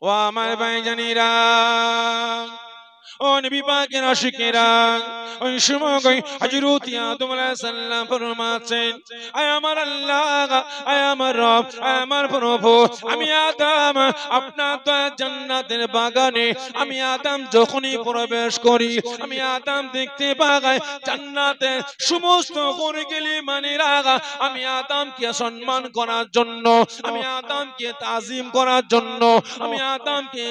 ও আমার ভাইজানেরা, ও নবী পাকের আশিকেরা, ওই সময় হযরত আদম আলাইহিস সালাম ফরমাচ্ছেন, আয় আমার আল্লাহ, আয় আমার রব, আয় আমার প্রভু, আমি আদম আপনার দয়ার জান্নাতের বাগানে আমি আদম যখনই প্রবেশ করি, আমি আদম দেখতে পাই জান্নাতের সমস্ত গলি মানেরা আমি আদমকে সম্মান করার জন্য, আমি আদমকে তাজিম করার জন্য, আমি আদমকে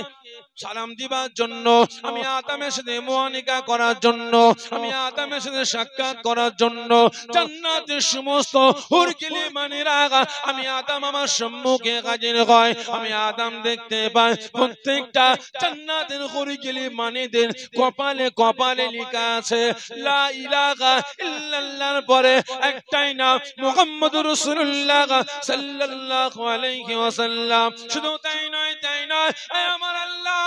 সালাম দিবার জন্য, আমি আদমের সাথে মুআনিকা করার জন্য, আমি আদমের সাথে সাক্ষাৎ করার জন্য জান্নাতের সমস্ত হুরগিলি মানেরা আমি আদম আমার সম্মুখে হাজির হয়। আমি আদম দেখতে পাই প্রত্যেকটা জান্নাতের হুরগিলি মানেদের কপালে কপালে লেখা আছে লা ইলাহা ইল্লাল্লাহর পরে একটাই নাম মুহাম্মদুর রাসূলুল্লাহ সাল্লাল্লাহু আলাইহি ওয়াসাল্লাম। শুধু তাই নয়, তাই নয়, আমার আল্লাহ,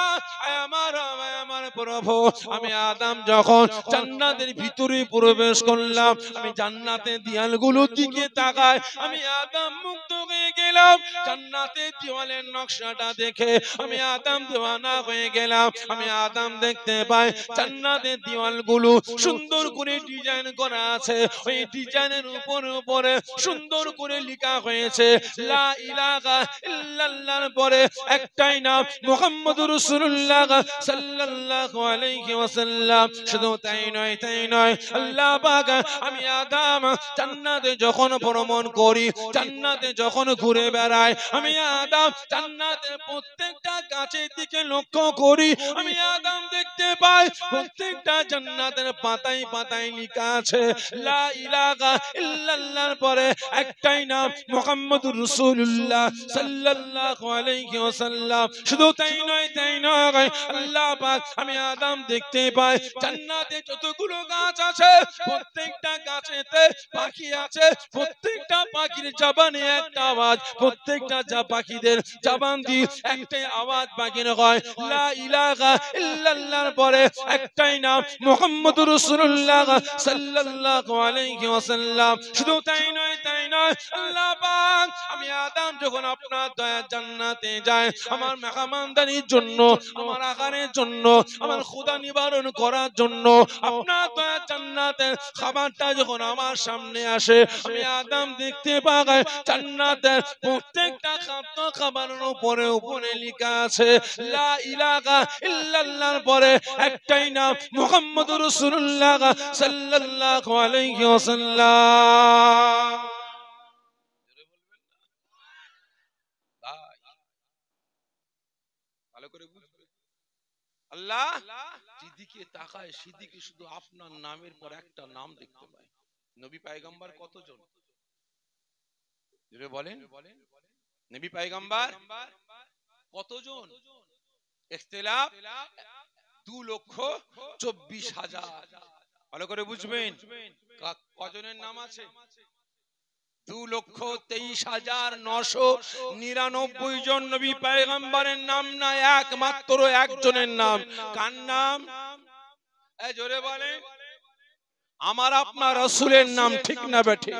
আমার প্রভু, আমি আদম যখন জান্নাতের ভিতরে প্রবেশ করলাম, আমি জান্নাতের দেয়ালগুলোর দিকে তাকাই, আমি আদম মুগ্ধ হয়ে গেলাম। জান্নাতের দেওয়ালের নকশাটা দেখে আমি আদম দিওয়ানা হয়ে গেলাম। আমি আদম দেখতে পাই জান্নাতের দেওয়ালগুলো সুন্দর করে ডিজাইন করা আছে, ওই ডিজাইনের উপরে সুন্দর করে লেখা হয়েছে লা ইলাহা ইল্লাল্লাহর পরে একটাই নাম মুহাম্মদুর রাসূলুল্লাহ সাল্লাল্লাহু আলাইহি ওয়াসাল্লাম। শুধু তাই নয়, তাই নয়, আল্লাহ পাক আমি আদম জান্নাতে যখন ভ্রমণ করি, জান্নাতে যখন ঘুরে বেড়াই, আমি আদম জান্নাতের প্রত্যেকটা গাছের দিকে লক্ষ্য করি, আমি আদম দেখতে পাই প্রত্যেকটা জান্নাতের পাতায় পাতায় লেখা আছে লা ইলাহা ইল্লাল্লাহর পরে একটাই নাম মুহাম্মদুর রাসূলুল্লাহ সাল্লাল্লাহু আলাইহি ওয়াসাল্লাম। শুধু তাই নয়, তাই নয়, আল্লাহ পাক আমি আদম দেখতে পাই জান্নাতে যতগুলো গাছ আছে প্রত্যেকটা গাছেতে পাখি আছে, প্রত্যেকটা পাখির জবানে একটা আওয়াজ, প্রত্যেকটা পাখিদের জবান দিয়ে একটাই আওয়াজ বাগির হয় লা ইলাহা ইল্লাল্লাহর পরে একটাই নাম মুহাম্মদুর রাসূলুল্লাহ সাল্লাল্লাহু আলাইহি ওয়াসাল্লাম। শুধু তাই নয়, তাই নয়, আল্লাহ পাক আমি আদম যখন আপনার দয়ার জান্নাতে যায় আমার মেহমানদারির জন্য, আমার আহারের জন্য, আমার ক্ষুধা নিবারণ করার জন্য, আপনার দয়ার জান্নাতের খাবারটা যখন আমার সামনে আসে, আমি আদম দেখতে পাই জান্নাতের প্রত্যেকটা খাদ্য খাবারের উপরে উপরে লেখা আছে লা ইলাহা ইল্লাল্লাহর পরে একটাই নাম মুহাম্মদুর রাসূলুল্লাহ সাল্লাল্লাহু আলাইহি ওয়াসাল্লাম। ভালো করে বুঝবে, আল্লাহ যেদিকে তাকায় সেদিকে শুধু আপনার নামের পর একটা নাম দেখতে পায়। নবী পয়গম্বর কতজন বলেন? নবী পয়গম্বর কতজন? ইখতিলাফ 2,24,000। ভালো করে বুঝবেন কজনের নাম আছে? 2,23,999 জন নবী পয়গম্বরের নাম না, একমাত্র একজনের নাম। কার নাম? জোরে বলেন। আমার আপনার রাসূলের নাম, ঠিক না বেঠি?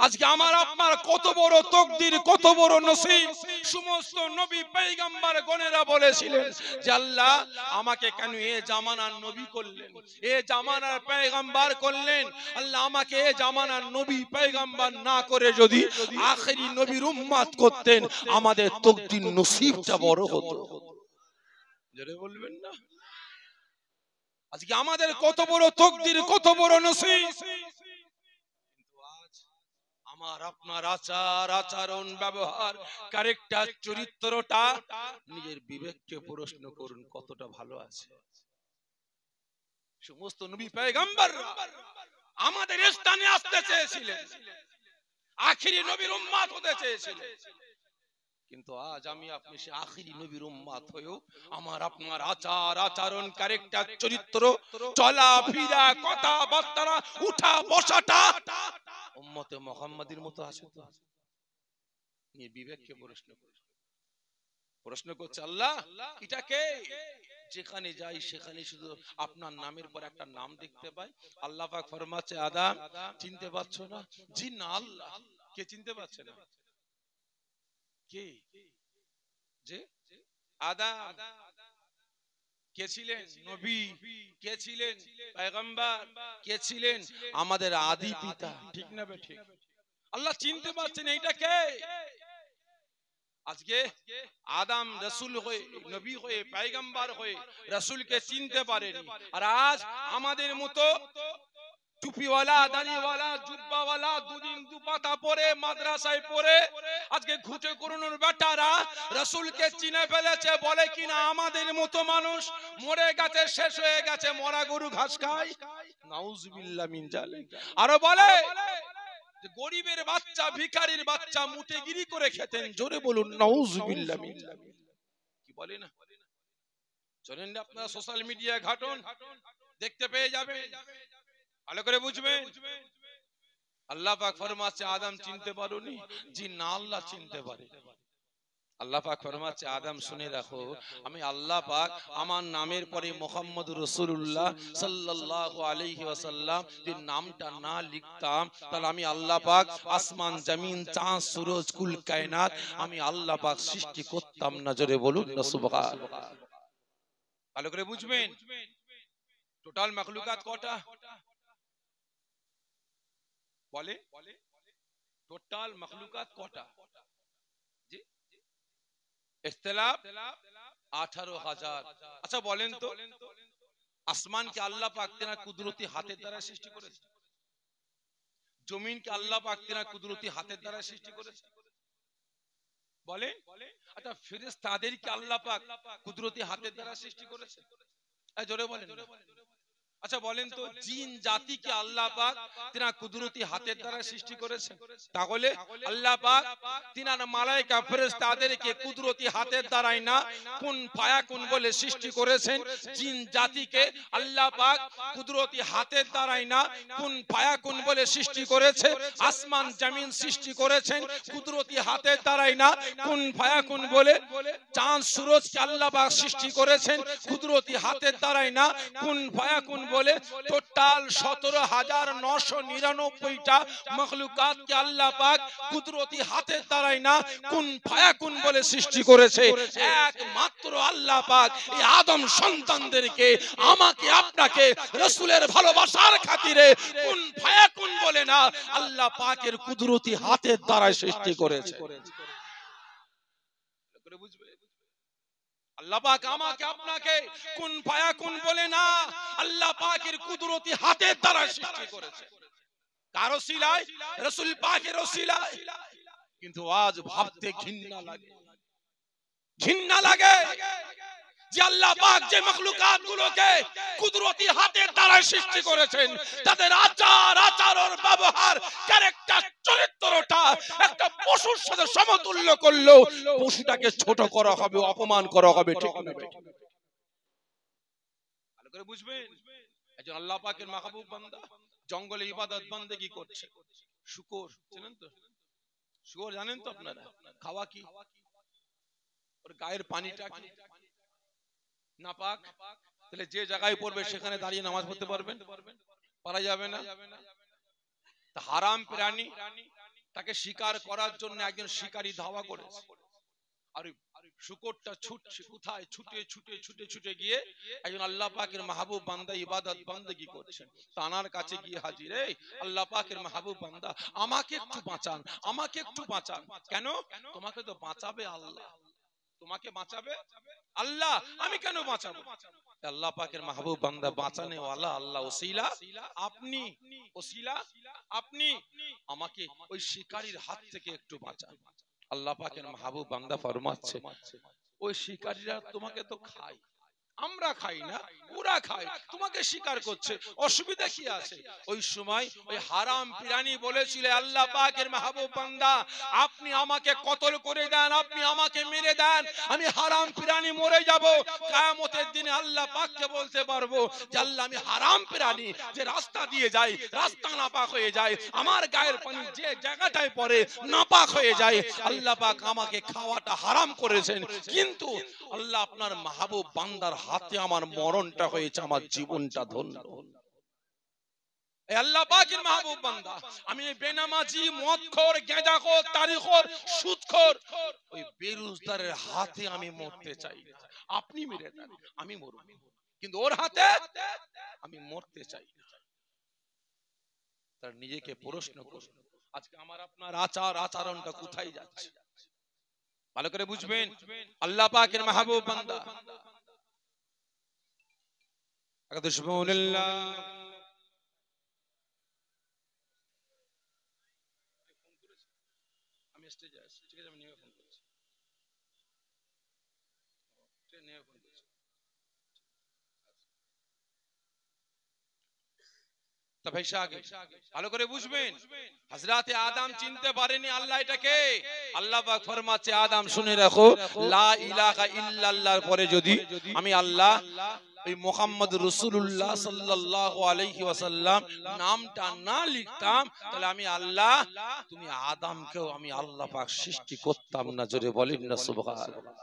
আজকে আমার আপনার কত বড় তাকদীর, কত বড় নসিব। সমস্ত নবী পয়গম্বর গণেরা বলেছিলেন যে আল্লাহ আমাকে কেন এ জামানার নবী করলেন, এ জামানার পয়গম্বর করলেন? আল্লাহ আমাকে এ জামানার নবী পয়গম্বর না করে যদি আখেরি নবীর উম্মত করতেন, আমাদের তাকদীর নসিবটা বড় হতো। জোরে বলবেন না? আজকে আমাদের কত বড় তাকদীর, কত বড় নসিব। কিন্তু আজ আমার আপনার আচার আচরণ ব্যবহার ক্যারেক্টার চরিত্রটা নিজের বিবেককে প্রশ্ন করুন কতটা ভালো আছে। সমস্ত নবী পয়গম্বর আমাদের স্থানে আসতে চেয়েছিলেন, আখেরি নবীর উম্মত হতে চেয়েছিলেন, কিন্তু আজ আমি আপনি সে আখেরি নবীর উম্মত হয়েও আমার আপনার আচার আচরণ ক্যারেক্টার চরিত্র চলা ফিরা কথাবার্তা উঠা বসাটা উম্মতে মুহাম্মাদীর মতো আছে তো? নিয়ে বিবেককে প্রশ্ন করছে আল্লাহ এটা কে? যেখানে যাই সেখানে শুধু আপনার নামের পর একটা নাম দেখতে পাই। আল্লাহ পাক ফরমাচ্ছে আদম চিনতে পারছো না? জি না আল্লাহ। কে চিনতে পারছে না? কে? যে আদম কে ছিলেন? নবী। কে ছিলেন? পয়গম্বর। কে ছিলেন? আমাদের আদি পিতা। ঠিক না বে ঠিক? আল্লাহ চিনতে পারছেন এইটা কে। আজকে আদম রাসূল হয়ে, নবী হয়ে, পয়গম্বর হয়ে রাসূলকে চিনতে পারেনি, আর আজ আমাদের মতো টুপিওয়ালা, দাড়িওয়ালা, জুব্বাওয়ালা, দুদিন দুপাতা পরে মাদ্রাসায় পড়ে আজকে ঘুটে করুণের বেটারা রাসূলকে চিনে ফেলেছে। বলে কিনা আমাদের মতো মানুষ মরে গেছে, শেষ হয়ে গেছে, মরা গরু ঘাস খায়। নাউজুবিল্লাহ মিন জালিক। আরো বলে যে গরিবের বাচ্চা, ভিখারির বাচ্চা মুটেগিরি করে খেতেন। জোরে বলুন নাউজুবিল্লাহ মিন জালিক। কি বলে না? চলেন না আপনারা সোশ্যাল মিডিয়া ঘাটুন, দেখতে পেয়ে যাবেন, ভালো করে বুঝবেন। আল্লাহ পাক ফরমাচ্ছে আদম চিনতে পারোনি? জি না, আল্লাহ চিনতে পারে। আল্লাহ পাক ফরমাচ্ছে আদম শুনে রাখো, আমি আল্লাহ পাক আমার নামের পরে মুহাম্মদ রাসূলুল্লাহ সাল্লাল্লাহু আলাইহি ওয়াসাল্লাম যে নামটা না লিখতাম, তাহলে আমি আল্লাহ পাক আসমান জমিন চাঁদ সূরজ কুল কায়নাত আমি আল্লাহ পাক সৃষ্টি করতাম না। জোরে বলুন না সুবহানাল্লাহ। ভালো করে বুঝবেন। টোটাল মাখলুকাত কটা বলে? টোটাল মাখলুকাত কটা? জি, ইখতিলাফ 18,000। আচ্ছা বলেন তো, আসমানকে আল্লাহ পাক তেনার কুদরতি হাতের দ্বারা সৃষ্টি করেছে? জমিনকে আল্লাহ পাক তেনার কুদরতি হাতের দ্বারা সৃষ্টি করেছে? বলে। আচ্ছা ফেরেশতাদেরকে আল্লাহ পাক কুদরতি হাতের দ্বারা সৃষ্টি করেছে? জোরে বলেন। আচ্ছা বলেন তো, জিন জাতিকে আল্লাহ পাক তিনার কুদরতি হাতের দ্বারা সৃষ্টি করেছেন? তাহলে আল্লাহ পাক তিনার মালায়েকা ফেরেশতাদেরকে কুদরতি হাতের দ্বারাই না কুন ফায়াকুন বলে সৃষ্টি করেছেন। জিন জাতিকে আল্লাহ পাক কুদরতি হাতের দ্বারাই না কুন ফায়াকুন বলে সৃষ্টি করেছে। আসমান জমিন সৃষ্টি করেছেন কুদরতি হাতের দ্বারাই না কুন ফায়াকুন বলে। চাঁদ সূরজকে আল্লাহ পাক সৃষ্টি করেছেন কুদরতি হাতের দ্বারাই না কুন ফায়াকুন বলে। টোটাল 17,999টা মাখলুকাতকে আল্লাহ পাক কুদরতি হাতের দ্বারাই না কুন ফায়াকুন বলে সৃষ্টি করেছে। একমাত্র আল্লাহ পাক এই আদম সন্তানদেরকে, আমাকে আপনাকে রাসূলের ভালোবাসার খাতিরে কুন ফায়াকুন বলে না আল্লাহ পাকের কুদরতি হাতের দ্বারাই সৃষ্টি করেছে। আল্লাহ পাক আমাকে আপনাকে কুন ফায়াকুন বলে না আল্লাহ পাকের কুদরতি হাতের দ্বারা সৃষ্টি করেছে। কার ওসিলায়? রাসূল পাকের ওসিলায়। কিন্তু আজ ভাবতে ঘৃণা লাগে, ঘৃণা লাগে যে আল্লাহ পাক যে মাখলুকাত গুলোকে কুদরতি হাতের দ্বারা সৃষ্টি করেছেন, তাদের আচার আচরণ ব্যবহার ক্যারেক্টার চরিত্রটা একটা পশুর সাথে সমতুল্য করলেও পশুটাকে ছোট করা হবে, অপমান করা হবে। ঠিক না? ভালো করে বুঝবেন। একজন আল্লাহ পাকের মাহবুব বান্দা জঙ্গলে ইবাদত বন্দেগী করছে। শুকর জানেন তো? শুকর জানেন তো আপনারা? খাওয়া কি? ওর গায়ের পানিটা কি নাপাক? তাহলে যে জায়গায় পড়বে সেখানে দাঁড়িয়ে নামাজ পড়তে পারবেন? পারা যাবে না। হারাম প্রাণী তাকে শিকার করার জন্য একজন শিকারী ধাওয়া করেছে, আর শুকরটা ছুটছে কোথায়? ছুটে ছুটে ছুটে ছুটে গিয়ে একজন আল্লাহ পাকের মাহবুব বান্দা ইবাদত বন্দেগী করছেন, তানার কাছে গিয়ে হাজির। এই আল্লাহ পাকের মাহবুব বান্দা, আমাকে একটু বাঁচান, আমাকে একটু বাঁচান। কেন? তোমাকে তো বাঁচাবে আল্লাহ। তোমাকে বাঁচাবে আল্লাহ, আমি কেন বাঁচাবো? আল্লাহ পাকের মাহবুব বান্দা বাঁচানে ওয়ালা আল্লাহ, ওসিলা আপনি, ওসিলা আপনি, আমাকে ওই শিকারীর হাত থেকে একটু বাঁচান। আল্লাহ পাকের মাহবুব বান্দা ফরমাচ্ছে, ওই শিকারীরা তোমাকে তো খায়, আমরা খাই না, ওরা খায়, তোমাকে শিকার করছে, অসুবিধা কি আছে? ওই সময় ওই হারাম প্রাণী বলেছিল, আল্লাহ পাকের মাহবুব বান্দা আপনি আমাকে কতল করে দেন, আপনি আমাকে মেরে দেন, আমি হারাম প্রাণী মরে যাব। কিয়ামতের দিনে আল্লাহ পাককে বলতে পারবো যে আল্লাহ আমি হারাম প্রাণী, যে রাস্তা দিয়ে যাই রাস্তা নাপাক হয়ে যায়, আমার গায়ের পানি যে জায়গাটায় পড়ে নাপাক হয়ে যায়, আল্লাহ পাক আমাকে খাওয়াটা হারাম করেছেন, কিন্তু আল্লাহ আপনার মাহবুব বান্দার হাতে আমার মরণটা হয়েছে, আমার জীবনটা ধন্য। এ আল্লাহ পাকের মাহবুব বান্দা, আমি বেনামাজি, মদখোর, গাঁজাখোর, তারিখোর, সুদখোর, ওই বেরোজগারের হাতে আমি মরতে চাই না। আপনি মেরে দেন, আমি মরব, কিন্তু ওর হাতে আমি মরতে চাই না। তার নিজেকে প্রশ্ন করুন, আজকে আমার আপনার আচার আচরণটা কোথায় যাচ্ছে? ভালো করে বুঝবেন, আল্লাহ পাকের মাহবুব বান্দা, সুবহানাল্লাহ। আমি স্টেজে আছি, ঠিক আছে, আমি নিয়ে ফোন করছি, নিয়ে ফোন করছি। ভালো করে বুঝবেন, হযরতে আদম চিনতে পারেনি আল্লাহ এটাকে। আল্লাহ পাক ফরমাচ্ছে, আদম শুনে রাখো, লা ইলাহা ইল্লাল্লাহর পরে যদি আমি আল্লাহ ওই মুহাম্মদ রাসূলুল্লাহ সাল্লাল্লাহু আলাইহি ওয়াসাল্লাম নামটা না লিখতাম, তাহলে আমি আল্লাহ, তুমি আদমকেও আমি আল্লাহ পাক সৃষ্টি করতাম না। জোরে বলেন না সুবহানাল্লাহ।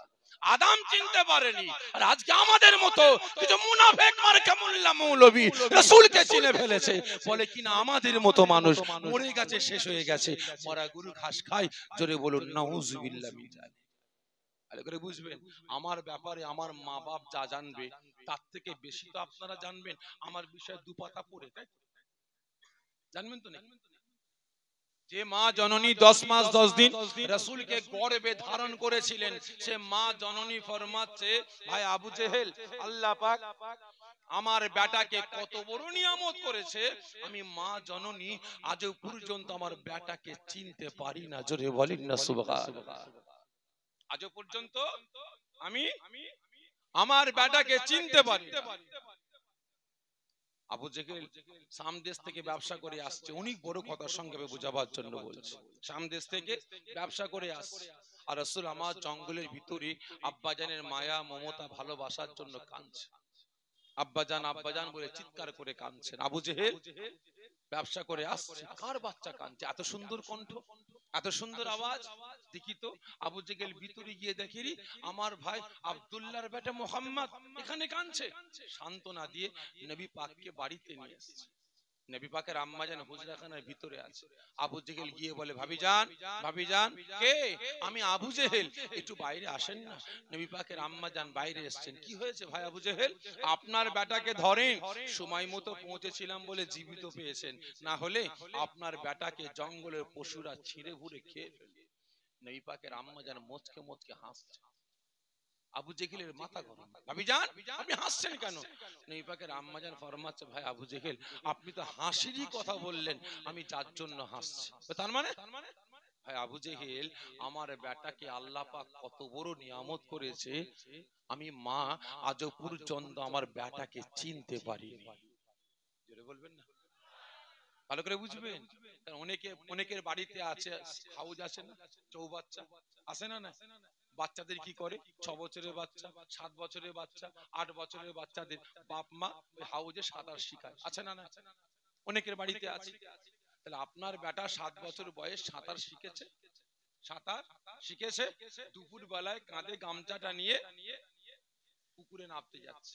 আদম চিনতে পারেনি, আর আজকে আমাদের মতো কিছু মুনাফিক মার্কা মোল্লা মৌলবী রাসূলকে চিনে ফেলেছে, বলে কিনা আমাদের মতো মানুষ মরে গেছে, শেষ হয়ে গেছে, মরা গরু ঘাস খায়। জোরে বলুন নাউযুবিল্লাহ মিন যালিক। ভালো করে বুঝবেন, আমার ব্যাপারে আমার মা বাপ যা জানবে তার থেকে বেশি তো আপনারা জানবেন আমার বিষয়ে দু পাতা পড়ে, তাই জানবেন তো না? যে মা জননী 10 মাস 10 দিন রাসূলকে গর্ভে ধারণ করেছিলেন, সে মা জননী ফরমাচ্ছে, ভাই আবু জেহেল, আল্লাহ পাক আমার বেটাকে কত বড় নিয়ামত করেছে, আমি মা জননী আজও পর্যন্ত আমার বেটাকে চিনতে পারি না। জোরে বলেন না সুবহানাল্লাহ। আজও পর্যন্ত আমি আমার বেটাকে চিনতে পারি না। আবু জেহেল শাম দেশ থেকে ব্যবসা করে আসছে, অনেক বড় কথা সংক্ষেপে বোঝাবার জন্য বলছি। শাম দেশ থেকে ব্যবসা করে আসছে, আর রাসূল আমার জঙ্গলের ভিতরে আব্বাজানের মায়া মমতা ভালোবাসার জন্য কাঁদছে। আব্বাজান আব্বাজান বলে চিৎকার করে কাঁদছেন। আবু জেহেল ব্যবসা করে আসছে, কার বাচ্চা কাঁদছে? এত সুন্দর কণ্ঠ, এত সুন্দর আওয়াজ, দেখি তো। আবু জেহেল ভিতরে গিয়ে দেখি আমার ভাই আব্দুল্লাহর বেটা মুহাম্মদ এখানে কাঁদছে। সান্ত্বনা দিয়ে নবী পাককে বাড়িতে নিয়ে এসেছে। নবী পাকের আম্মা জান হুজরাখানার ভিতরে আছে। আবু জেহেল গিয়ে বলে, ভাবিজান, ভাবিজান। কে? আমি আবু জেহেল, একটু বাইরে আসেন না। নবী পাকের আম্মা জান বাইরে এসেছেন। কি হয়েছে ভাই আবু জেহেল? আপনার বেটাকে ধরেন, সময় মতো পৌঁছেছিলাম বলে জীবিত পেয়েছেন, না হলে আপনার বেটাকে জঙ্গলের পশুরা ছিঁড়ে ভুড়ে খেয়ে ফেলবে। নবী পাকের আম্মা জান মুচকে মুচকে হাসছে। আবু জেহেলের মাথা গরম। ভাবিজান, আপনি হাসছেন কেন? নবী পাকের আম্মা জান ফরমাচ্ছে, ভাই আবু জেহেল, আপনি তো হাসিরই কথা বললেন, আমি যার জন্য হাসছি। তার মানে ভাই আবু জেহেল, আমার বেটাকে আল্লাহ পাক কত বড় নিয়ামত করেছে, আমি মা আজও পর্যন্ত আমার বেটাকে চিনতে পারিনি। জোরে বলবেন না, ভালো করে বুঝবেন। অনেকের বাড়িতে আছে হাউজ, আছে না, চৌবাচ্চা আছে না? না, বাচ্চাদের কি করে, 6 বছরের বাচ্চা, 7 বছরের বাচ্চা, 8 বছরের বাচ্চাদের বাপ মা ওই হাউজে সাঁতার শিখায়, আছে না? না, অনেকের বাড়িতে আছে। তাহলে আপনার বেটা 7 বছর বয়স সাঁতার শিখেছে, সাঁতার শিখেছে, দুপুর বেলায় কাঁধে গামছাটা নিয়ে পুকুরে নামতে যাচ্ছে,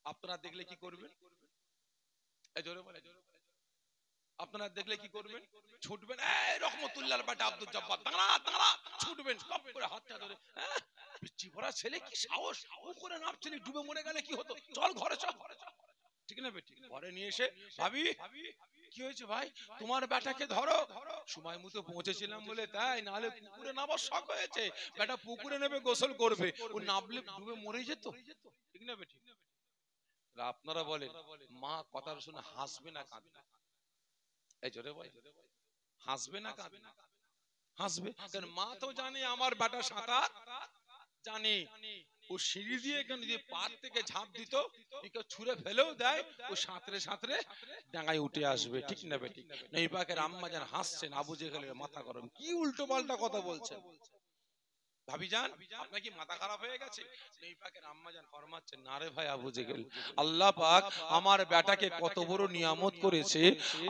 আপনারা দেখলে কি করবেন? এই জোরে বলে, আপনারা দেখলে কি করবেন? ছুটবেন, এই রহমতুল্লাহর বেটা আব্দুল জব্বার, দাঁড়া দাঁড়া, ছুটবেন সব করে হাতটা ধরে। পিচ্চি ভরা ছেলে, কি সাহস, পুকুরে নামছিলি, ডুবে মরে গেলে কি হতো? চল ঘরে চল, ঠিক না বেটি? ঘরে নিয়ে এসে, ভাবি কি হয়েছে ভাই? তোমার বেটাকে ধরো, সময় মতো পৌঁছেছিলাম বলে তাই, নাহলে পুকুরে নামার শখ হয়েছে, বেটা পুকুরে নেবে গোসল করবে, ও নামলে ডুবে মরে যেত, ঠিক না বেটি? আপনারা বলেন, মা কথা শুনে হাসবে না কাঁদবে? এই জোরে বলে, হাসবে না কাঁদবে? হাসবে, কারণ মা তো জানে আমার বেটা সাঁতার জানে, ও সিঁড়ি দিয়ে এখানে যে পার থেকে ঝাঁপ দিত, ছুঁড়ে ফেলেও দেয়, ও সাঁতরে সাঁতরে ডাঙায় উঠে আসবে, ঠিক না বেটি? নবী পাকের আম্মা জান হাসছেন, আবু জেহেলের মাথা গরম, কি উল্টো পাল্টা কথা বলছেন? ভাবিজান আপনার কি মাথা খারাপ হয়ে গেছে? নবী পাকের আম্মা জান ফরমাচ্ছেন, না রে ভাই আবু জেহেল, আল্লাহ পাক আমার বেটাকে কত বড় নিয়ামত করেছে।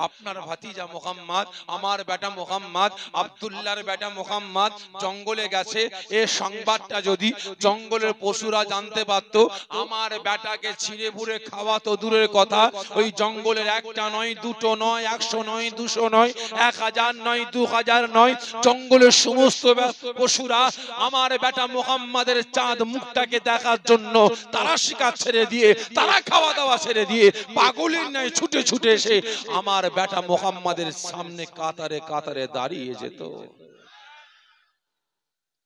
আপনার ভাতিজা মুহাম্মদ, আমার বেটা মুহাম্মদ, আব্দুল্লাহর বেটা মুহাম্মদ জঙ্গলে গেছে। এই সংবাদটা যদি জঙ্গলের পশুরা জানতে পারতো, আমার বেটাকে ছিঁড়ে বুড়ে খাওয়া তো দূরের কথা, ওই জঙ্গলের একটা নয়, দুটো নয়, 100 নয়, 200 নয়, 1000 নয়, 2000 নয়, জঙ্গলের সমস্ত পশুরা আমার বেটা মুহাম্মাদের চাঁদ মুখটাকে দেখার জন্য তারা শিকার ছেড়ে দিয়ে, তারা খাওয়া দাওয়া ছেড়ে দিয়ে পাগলের ন্যায় ছুটে ছুটে এসে আমার বেটা মুহাম্মাদের সামনে কাতারে কাতারে দাঁড়িয়ে যেত।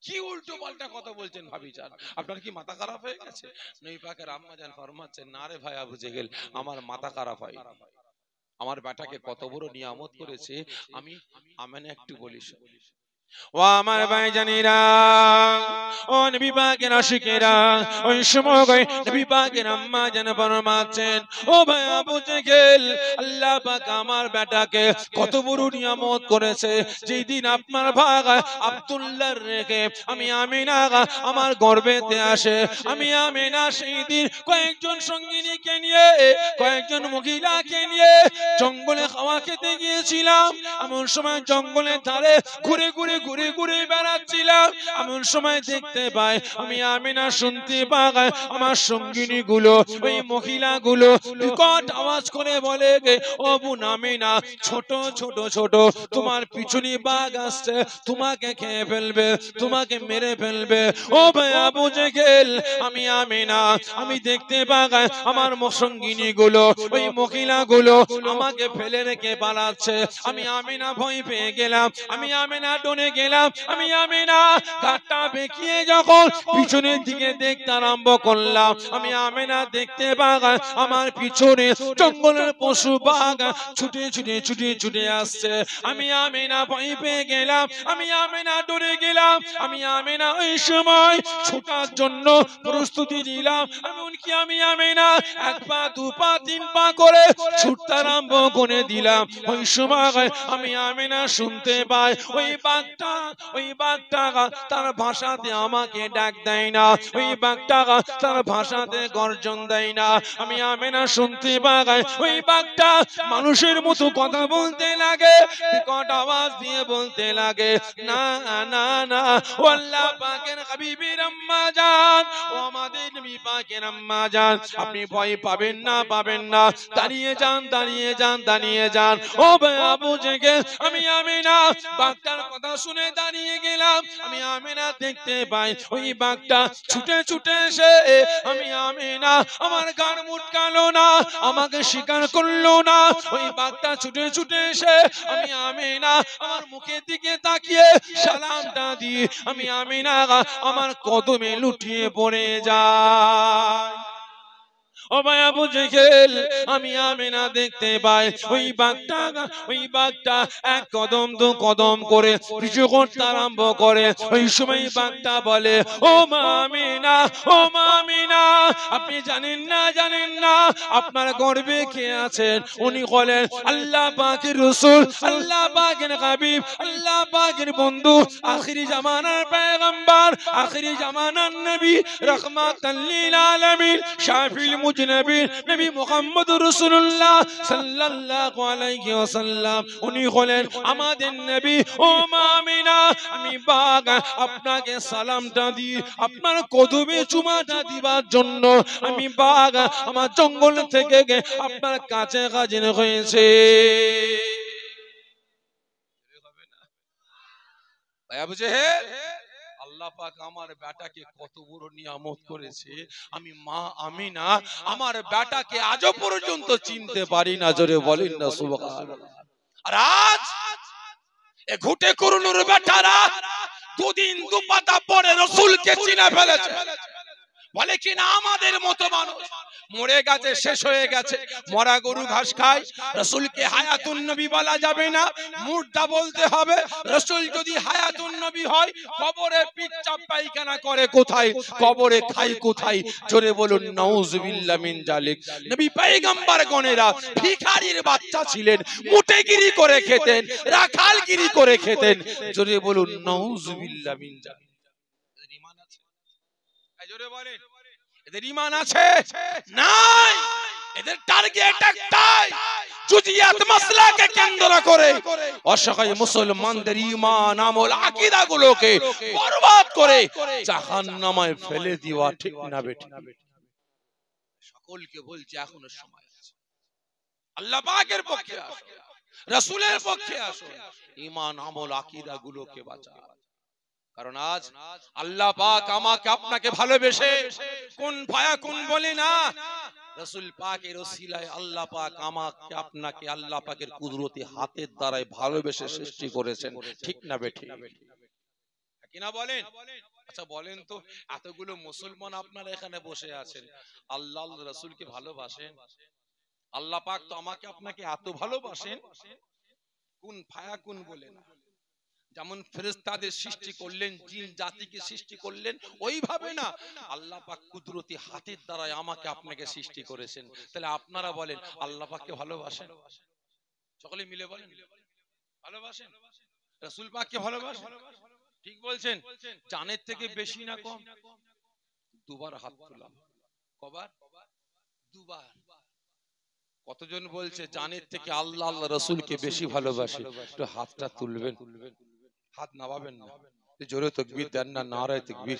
কি উল্টো পাল্টা কথা বলছেন ভাবিজান? আপনার কি মাথা খারাপ হয়ে গেছে? নবী পাকের আম্মা জান ফরমাচ্ছেন, না রে ভাই আবু জেহেল, আমার মাথা খারাপ হয়, আমার বেটাকে কত বড় নিয়ামত করেছে। আমি আমেনে একটু বলি। ও আমার ভাইজানেরা, ও নবী পাকের আশিকেরা, ওই সময় নবী পাকের আম্মা জান ফরমাচ্ছেন, ও ভাই আবু জেহেল, আল্লাহ পাক আমার বেটাকে কত বড় নিয়ামত করেছে। যেই দিন আপনার ভাই আব্দুল্লাহর রেখে আমি আমিনা আমার গর্ভেতে আসে, আমি আমিনা সেই দিন কয়েকজন সঙ্গিনীকে নিয়ে, কয়েকজন মহিলাকে নিয়ে জঙ্গলে খাওয়া খেতে গিয়েছিলাম। এমন সময় জঙ্গলের ধারে ঘুরে ঘুরে ঘুরে ঘুরে বেড়াচ্ছিলাম। এমন সময় দেখতে পাই, আমি আমিনা শুনতে পাই আমার সঙ্গিনী গুলো, ওই মহিলা গুলো বিকট আওয়াজ করে বলে, ও বোন আমিনা, ছোট ছোট ছোট তোমার পিছনে বাঘ আসছে, তোমাকে খেয়ে ফেলবে, তোমাকে মেরে ফেলবে। ও ভাই আবু জেহেল, আমি আমিনা, আমি দেখতে পাই আমার সঙ্গিনী গুলো, ওই মহিলা গুলো আমাকে ফেলে রেখে পালাচ্ছে। আমি আমিনা ভয় পেয়ে গেলাম, আমি আমিনা ডরে গেলাম। আমি আমিনা ঘাটটা বেঁকিয়ে যখন পিছনের দিকে দেখতে আরম্ভ করলাম, আমি আমিনা দেখতে পাই আমার পিছনে জঙ্গলের পশু বাঘ ছুটে ছুটে ছুটে ছুটে আসছে। আমি আমিনা ভয় পেয়ে গেলাম, আমি আমিনা ডরে গেলাম। আমি আমিনা ওই সময় ছোটার জন্য প্রস্তুতি নিলাম। এমনকি আমি আমিনা 1 পা 2 পা 3 পা করে ছুটতে আরম্ভ করে দিলাম। ওই সময় আমি আমিনা শুনতে পাই, ওই বাঘটা তার ভাষাতে আমাকে ডাক দেয় না, ওই বাঘটা তার ভাষাতে গর্জন দেয় না। আমি আমিনা শুনতে পাই, ওই বাঘটা মানুষের মতো কথা বলতে লাগে, বিকট আওয়াজ দিয়ে বলতে লাগে, না না না, ও আল্লাহ পাকের হাবিবের আম্মা জান, ও আমাদের নবী পাকের আম্মা জান, আপনি ভয় পাবেন না, পাবেন না, দাঁড়িয়ে যান, দাঁড়িয়ে যান, দাঁড়িয়ে যান। ও ভাই আবু জেহেল, আমি আমিনা বাঘটার কথা শুনে দাঁড়িয়ে গেলাম। আমি আমিনা দেখতে পাই, ওই বাঘটা ছুটে ছুটে এসে আমি আমিনা আমার গান মুটকালো না, আমাকে শিকার করলো না। ওই বাঘটা ছুটে ছুটে এসে আমি আমিনা আমার মুখের দিকে তাকিয়ে সালামটা দিয়ে আমি আমিনা আমার কদমে লুটিয়ে পড়ে যায়। ও ভাই আবু জেহেল, আমি আমিনা দেখতে পাই, ওই বাঘটা 1 কদম 2 কদম করে পিছু করতে আরম্ভ করে। ওই সময় বাঘটা বলে, ও মা আমিনা, ও মা আমিনা, আপনি জানেন না, জানেন না আপনার গর্ভে কে আছেন? উনি হলেন আল্লাহ পাকের রাসূল, আল্লাহ পাকের হাবিব, আল্লাহ পাকের বন্ধু, আখিরি জামানার পয়গম্বর, আখিরি জামানার নবী, রাহমাতাল লিল আলামিন, শাফিউল মুজনাবিন, নবী মুহাম্মদুর রাসূলুল্লাহ সাল্লাল্লাহু আলাইহি ওয়াসাল্লাম। উনি হলেন আমাদের নবী। ও মা আমিনা, আমি বাঘ আপনাকে সালামটা দি, আপনার কদমে চুমাটা দিবার জন্য আমি বাঘ আমার জঙ্গল থেকে আপনার কাছে হাজির হয়েছে। আবু জেহেল, আল্লাহ পাক আমার বেটাকে কত বড় নিয়ামত করেছে। আমি মা আমিনা আমার বেটাকে আজও পর্যন্ত চিনতে পারি না। জোরে বলেন না সুবহানাল্লাহ। আর আজ এ ঘুটে করুণের বেটারা 2 দিন 2 পাতা পরে রাসূলকে চিনে ফেলেছে। বলে কিনা আমাদের মতো মানুষ মরে গেছে, শেষ হয়ে গেছে, মরা গরু ঘাস খায়, রাসূলকে হায়াতুন নবী বলা যাবে না, মুর্দা বলতে হবে। রাসূল যদি হায়াতুন নবী হয়, কবরে পিচ্চাপ পায়খানা করে কোথায়, কবরে খায় কোথায়? জোরে বলুন নাউজুবিল্লাহ মিন জালিক। নবী পয়গম্বর গণেরা ভিখারির বাচ্চা ছিলেন, মুটেগিরি করে খেতেন, রাখালগিরি করে খেতেন। জোরে বলুন নাউজুবিল্লাহ মিন জালিক। জোরে বলেন, এদের ঈমান আছে? নাই। এদের টার্গেট একটাই, জুজিয়াত মাসলাকে কেন্দ্র করে অসহায় মুসলমানদের ঈমান আমল আকীদা গুলোকে বরবাদ করে জাহান্নামে ফেলে দেওয়া, ঠিক না বেঠিক? সকলকে বলছি এখনো সময় আছে, আল্লাহ পাকের পক্ষে আসুন, রাসূলের পক্ষে আসুন, ঈমান আমল আকীদা গুলোকে বাঁচান। কারণ আজ আল্লাহ পাক আমাকে আপনাকে ভালোবেসে কোন ফায়াকুন বলে না, রাসূল পাকের ওসিলায় আল্লাহ পাক আমাকে আপনাকে আল্লাহ পাকের কুদরতি হাতের দ্বারাই ভালোবেসে সৃষ্টি করেছেন, ঠিক না বেঠিক? কি না বলেন? আচ্ছা বলেন তো, এতগুলো মুসলমান আপনারা এখানে বসে আছেন, আল্লাহ রাসূলকে ভালোবাসেন? আল্লাহ পাক তো আমাকে আপনাকে এত ভালোবাসেন, কোন ফায়াকুন বলে না। যেমন ফেরেশতাদের সৃষ্টি করলেন, জিন জাতিকে সৃষ্টি করলেন, ওইভাবে না আল্লাহ পাক কুদরতি হাতের দ্বারা আমাকে আপনাকে সৃষ্টি করেছেন। তাহলে আপনারা বলেন আল্লাহ পাককে ভালোবাসেন? সকলে মিলে বলেন ভালোবাসেন? রাসূল পাককে ভালোবাসেন? ঠিক বলছেন? জানের থেকে বেশি না কম? দুবার হাত তুললাম। কবার? দুবার। কতজন বলছে জানের থেকে আল্লাহ আল্লাহ রাসূলকে বেশি ভালোবাসে? একটু হাতটা তুলবেন, হাত নামাবেন না। জোরে তাকবীর দেন না, নারায়ে তাকবীর,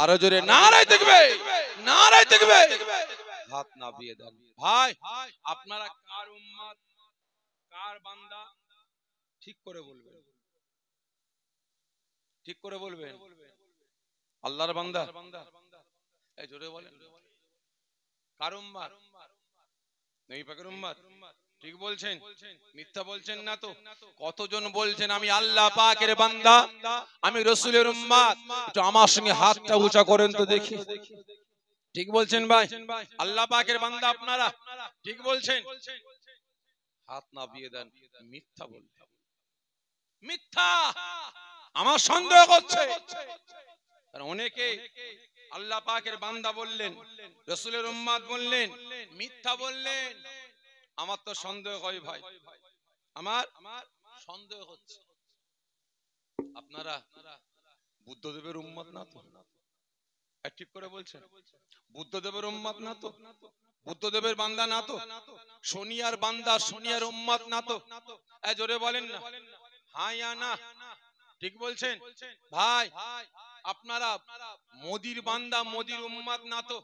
আরো জোরে নারায়ে তাকবীর, নারায়ে তাকবীর, হাত নামিয়ে দেন। ভাই আপনারা কার উম্মত, কার বান্দা? ঠিক করে বলবেন, ঠিক করে বলবেন। আল্লাহর বান্দা? এই জোরে বলেন। কার উম্মত? নবী পাকের উম্মত? ঠিক বলছেন? মিথ্যা বলছেন না তো? কতজন বলছেন আমি আল্লাহ পাকের বান্দা, আমি রাসূলের উম্মত? একটু আমার সঙ্গে হাতটা উঁচা করেন তো দেখি। ঠিক বলছেন ভাই? আল্লাহ পাকের বান্দা আপনারা? ঠিক বলছেন? হাত নামিয়ে দেন। মিথ্যা বলছেন, মিথ্যা। আমার সন্দেহ হচ্ছে, কারণ অনেকে আল্লাহ পাকের বান্দা বললেন, রাসূলের উম্মত বললেন, মিথ্যা বললেন। আমার তো সন্দেহ হয় ভাই, আমার সন্দেহ হচ্ছে। আপনারা বুদ্ধদেবের উম্মত না তো? ঠিক করে বলছেন? বুদ্ধদেবের উম্মত না তো? বুদ্ধদেবের বান্দা না তো? সোনিয়ার বান্দা, সোনিয়ার উম্মত না তো? জোরে বলেন না, হ্যাঁ ইয়া না? ঠিক বলছেন ভাই? আপনারা মোদির বান্দা, মোদির উম্মত না তো?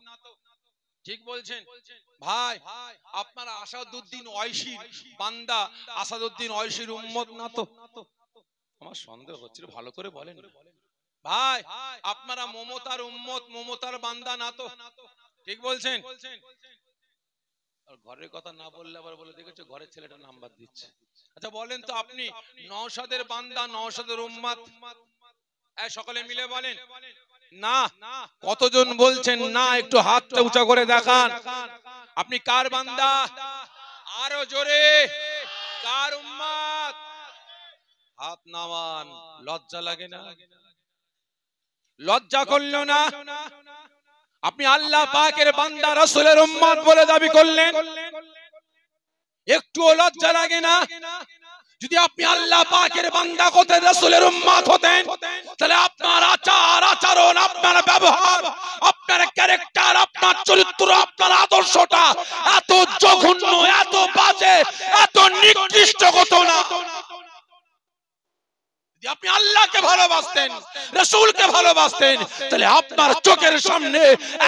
ঠিক বলছেন ভাই? আপনারা আসাদউদ্দিন ওয়াইসির বান্দা, আসাদউদ্দিন ওয়াইসির উম্মত না তো? আমার সন্দেহ হচ্ছে, ভালো করে বলেন ভাই। আপনারা মমতার উম্মত, মমতার বান্দা না তো? ঠিক বলছেন? আর ঘরের কথা না বললে আবার বলে দেখেছো ঘরের ছেলেটা নাম্বার দিচ্ছে। আচ্ছা বলেন তো, আপনি নওশাদের বান্দা, নওশাদের উম্মত? সকলে মিলে বলেন না। কতজন বলছেন না? একটু হাতটা উঁচা করে দেখান। আপনি কার বান্দা? আরো জোরে, কার উম্মত? হাত নামান। লজ্জা লাগে না? লজ্জা করল না? আপনি আল্লাহ পাকের বান্দা, রাসূলের উম্মত বলে দাবি করলেন, একটুও লজ্জা লাগে না? যদি আপনি আল্লাহ পাকের বান্দা হতেন, রাসূলের উম্মত হতেন, তাহলে আপনার আচার আচরণ, আপনার ব্যবহার, আপনার ক্যারেক্টার, আপনার চরিত্র, আপনার আদর্শটা এত জঘন্য, এত বাজে, এত নিকৃষ্ট হতো না। আপনি আল্লাহকে ভালোবাসতেন, রাসূলকে ভালোবাসতেন, তাহলে আপনার চোখের সামনে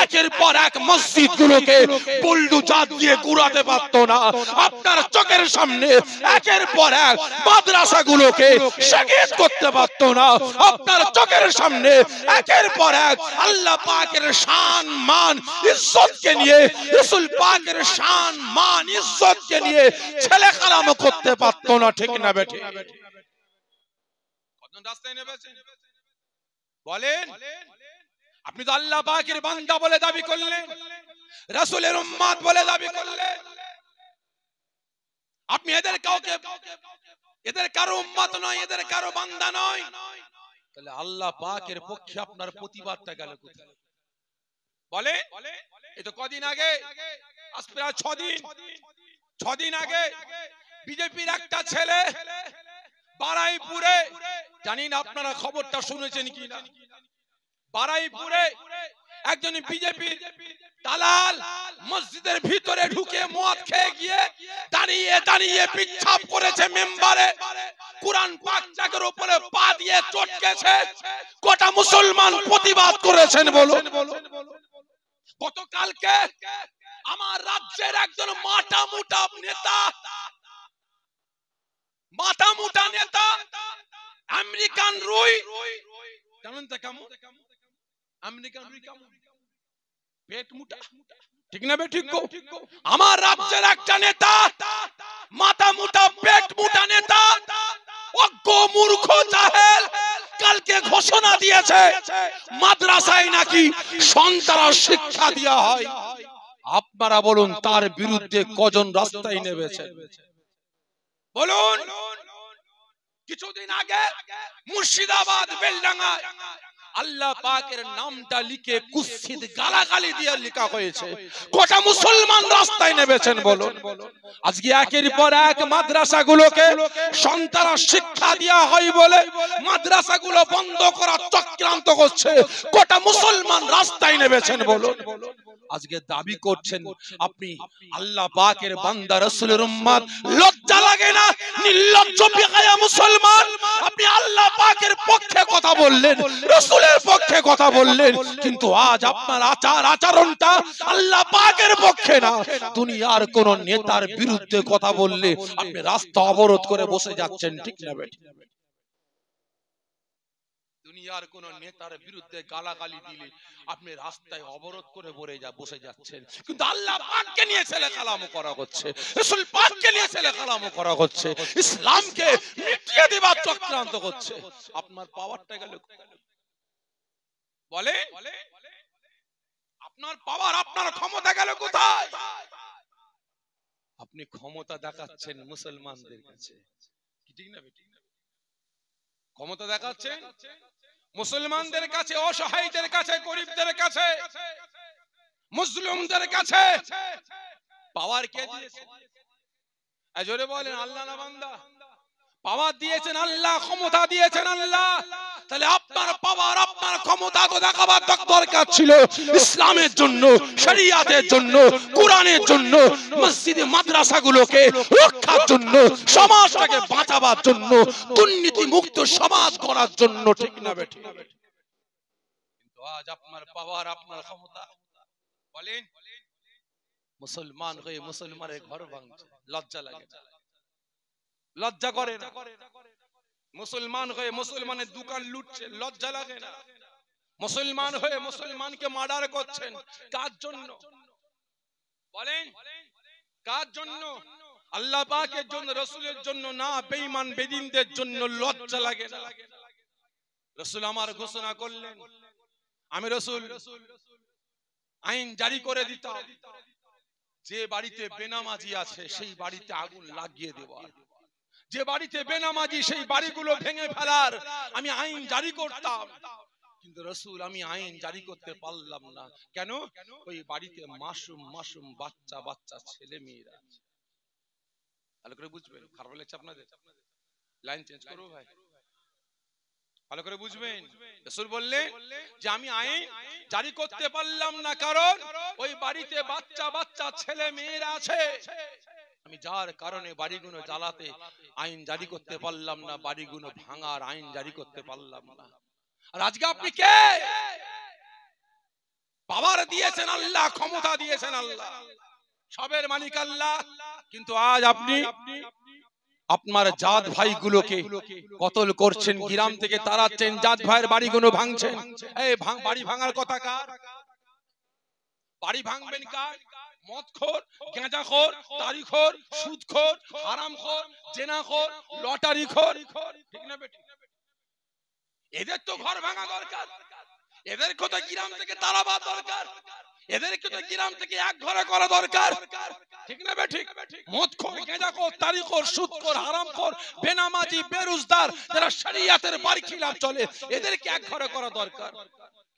একের পর এক মসজিদগুলোকে বুলডোজার দিয়ে গুড়াতে পারতো না। আপনার চোখের সামনে একের পর এক মাদ্রাসাগুলোকে শাগিদ করতে পারতো না। আপনার চোখের সামনে একের পর এক আল্লাহ পাকের শান মান ইজ্জতকে নিয়ে, রাসূল পাকের শান মান ইজ্জতকে নিয়ে ছেলে কালাম করতে পারতো না। ঠিক না বেঠিক? রাস্তায় নেমেছেন বলেন? আপনি তো আল্লাহ পাকের বান্দা বলে দাবি করলেন, রাসূলের উম্মত বলে দাবি করলেন। আপনি এদের কাউকে, এদের কারো উম্মত নয়, এদের কারো বান্দা নয়, তাহলে আল্লাহ পাকের পক্ষে আপনার প্রতিবাদটা গেল কোথায়? বলে এই তো কদিন আগে, আজ প্রায় 6 দিন আগে বিজেপির একটা ছেলে বারাইপুরে, জানি না আপনারা খবরটা শুনেছেন কিনা, বারাইপুরে একজন বিজেপি দালাল মসজিদের ভিতরে ঢুকে মদ খেয়ে গিয়ে দাঁড়িয়ে দাঁড়িয়ে পিচ্ছাপ করেছে মেম্বারে, কুরআন পাক চাকের উপরে পা দিয়ে চটকেছে, গোটা মুসলমান প্রতিবাদ করেছেন। বলুন, গতকালকে আমার রাজ্যের একজন মাথা মোটা নেতা আমেরিকান রুই, জানেন তো কেমন আমেরিকান রুই কেমন? পেট মোটা, ঠিক না বে ঠিক? আমার রাজ্যের একটা নেতা মাথা মোটা পেট মোটা নেতা অজ্ঞ মূর্খ জাহেল কালকে ঘোষণা দিয়েছে মাদ্রাসায় নাকি সন্ত্রাস শিক্ষা দেওয়া হয়। আপনারা বলুন তার বিরুদ্ধে কজন রাস্তায় নেমেছে? বলুন। কিছুদিন আগে মুর্শিদাবাদ বেলডাঙ্গায় আল্লাহ পাকের নামটা লিখে কুৎসিত গালাগালি দিয়ে লেখা হয়েছে, গোটা মুসলমান রাস্তায় নেমেছেন। বলুন, আজকে একের পর এক মাদ্রাসাগুলোকে সন্ত্রাস শিক্ষা দেওয়া হয় বলে মাদ্রাসাগুলো বন্ধ করার চক্রান্ত করছে, গোটা মুসলমান রাস্তায় নেমেছেন। বলুন, আজকে দাবি করছেন আপনি আল্লাহ পাকের বান্দা রাসূলের উম্মত, লজ্জা লাগে না? নির্লজ্জ বেহায়া মুসলমান, আপনি আল্লাহ পাকের পক্ষে কথা বললেন, রাসূলের পক্ষে কথা বললেন, কিন্তু আজ আপনার আচরণটা আল্লাহ পাকের পক্ষে না। দুনিয়ার কোন নেতার বিরুদ্ধে কথা বললে আপনি রাস্তা অবরোধ করে বসে যাচ্ছেন, ঠিক না বেঠিক? দুনিয়ার কোন নেতার বিরুদ্ধে গালাগালি দিলে আপনি রাস্তায় অবরোধ করে বসে যাচ্ছেন, কিন্তু আল্লাহ পাককে নিয়ে ছেলে কালামও করা হচ্ছে, রাসূল পাককে নিয়ে ছেলে কালামও করা হচ্ছে, ইসলামকে মিটিয়ে দেবার চক্রান্ত করছে। আপনার পাওয়ারটা গেল বলে, আপনার পাওয়ার আপনার ক্ষমতা গেল কোথায়? আপনি ক্ষমতা দেখাচ্ছেন মুসলমানদের কাছে, ঠিক না বেঠিক? ক্ষমতা দেখাচ্ছেন মুসলমানদের কাছে, অসহায়দের কাছে, গরিবদের কাছে, মুসলিমদের কাছে। পাওয়ার কে দিয়েছে? জোরে বলেন আল্লাহ না বান্দা? পাওয়ার দিয়েছেন আল্লাহ, ক্ষমতা দিয়েছেন আল্লাহ। তাহলে আপনার পাওয়ার আপনার ক্ষমতা তো দেখাবার দরকার ছিল ইসলামের জন্য, শরিয়াতের জন্য, কোরআনের জন্য, মসজিদে মাদ্রাসাগুলোকে রক্ষার জন্য, সমাজটাকে বাঁচাবার জন্য, দুর্নীতি মুক্ত সমাজ করার জন্য, ঠিক না বেঠিক? কিন্তু আজ আপনার পাওয়ার আপনার ক্ষমতা, বলেন মুসলমান হয়ে মুসলমানের ঘর ভাঙছে, লজ্জা লাগে না? লজ্জা করে না? মুসলমান হয়ে মুসলমানের দোকান লুটছে, লজ্জা লাগে না? মুসলমান হয়ে মুসলমানকে মার্ডার করছেন, কার জন্য? বলেন কার জন্য? আল্লাহ পাকের জন্য, রাসূলের জন্য না, বেঈমান বেদিনদের জন্য। লজ্জা লাগে না? রাসূল আমার ঘোষণা করলেন, আমি রাসূল আইন জারি করে দিতাম, যে বাড়িতে বেনামাজি আছে সেই বাড়িতে আগুন লাগিয়ে দেওয়া, যে বাড়িতে বেনামাজি সেই বাড়িগুলো ভেঙে ফেলার আমি আইন জারি করতাম। কিন্তু রাসূল আমি আইন জারি করতে পারলাম না। কেন? ওই বাড়িতে মাসুম বাচ্চা ছেলে মেয়েরা। ভালো করে বুঝবেন, খারাপ লাগছে আপনাদের? লাইন চেঞ্জ করো ভাই, ভালো করে বুঝবেন। রাসূল বললেন যে আমি আইন জারি করতে পারলাম না, কারণ ওই বাড়িতে বাচ্চা ছেলে মেয়েরা আছে। আমি যার কারণে বাড়িগুলো জ্বালাতে আইন জারি করতে পারলাম না, বাড়িগুলো ভাঙার আইন জারি করতে পারলাম না। আর আজকে আপনি কে? পাওয়ার দিয়েছেন আল্লাহ, ক্ষমতা দিয়েছেন আল্লাহ, সবের মালিক আল্লাহ, কিন্তু আজ আপনি আপনার জাত ভাইগুলোকে কতল করছেন, গ্রাম থেকে তাড়াচ্ছেন, জাত ভাইয়ের বাড়িগুলো ভাঙছেন। এই বাড়ি ভাঙার কথা কার? বাড়ি ভাঙবেন কার? মদখোর, গাঁজাখোর, তারিখোর, সুদখোর, হারামখোর, জেনাখোর, লটারিখোর, ঠিক না বেঠিক? এদের তো ঘর ভাঙা দরকার, এদেরকে তো গ্রাম থেকে তাড়াবার দরকার, এদেরকে তো গ্রাম থেকে এক ঘরে করা দরকার, ঠিক না বেঠিক? মদখোর, গাঁজাখোর, তারিখোর, সুদখোর, হারামখোর, বেনামাজি, বেরোজগার, যারা শরিয়াতের বারখিলাফ চলে, এদেরকে এক ঘরে করা দরকার।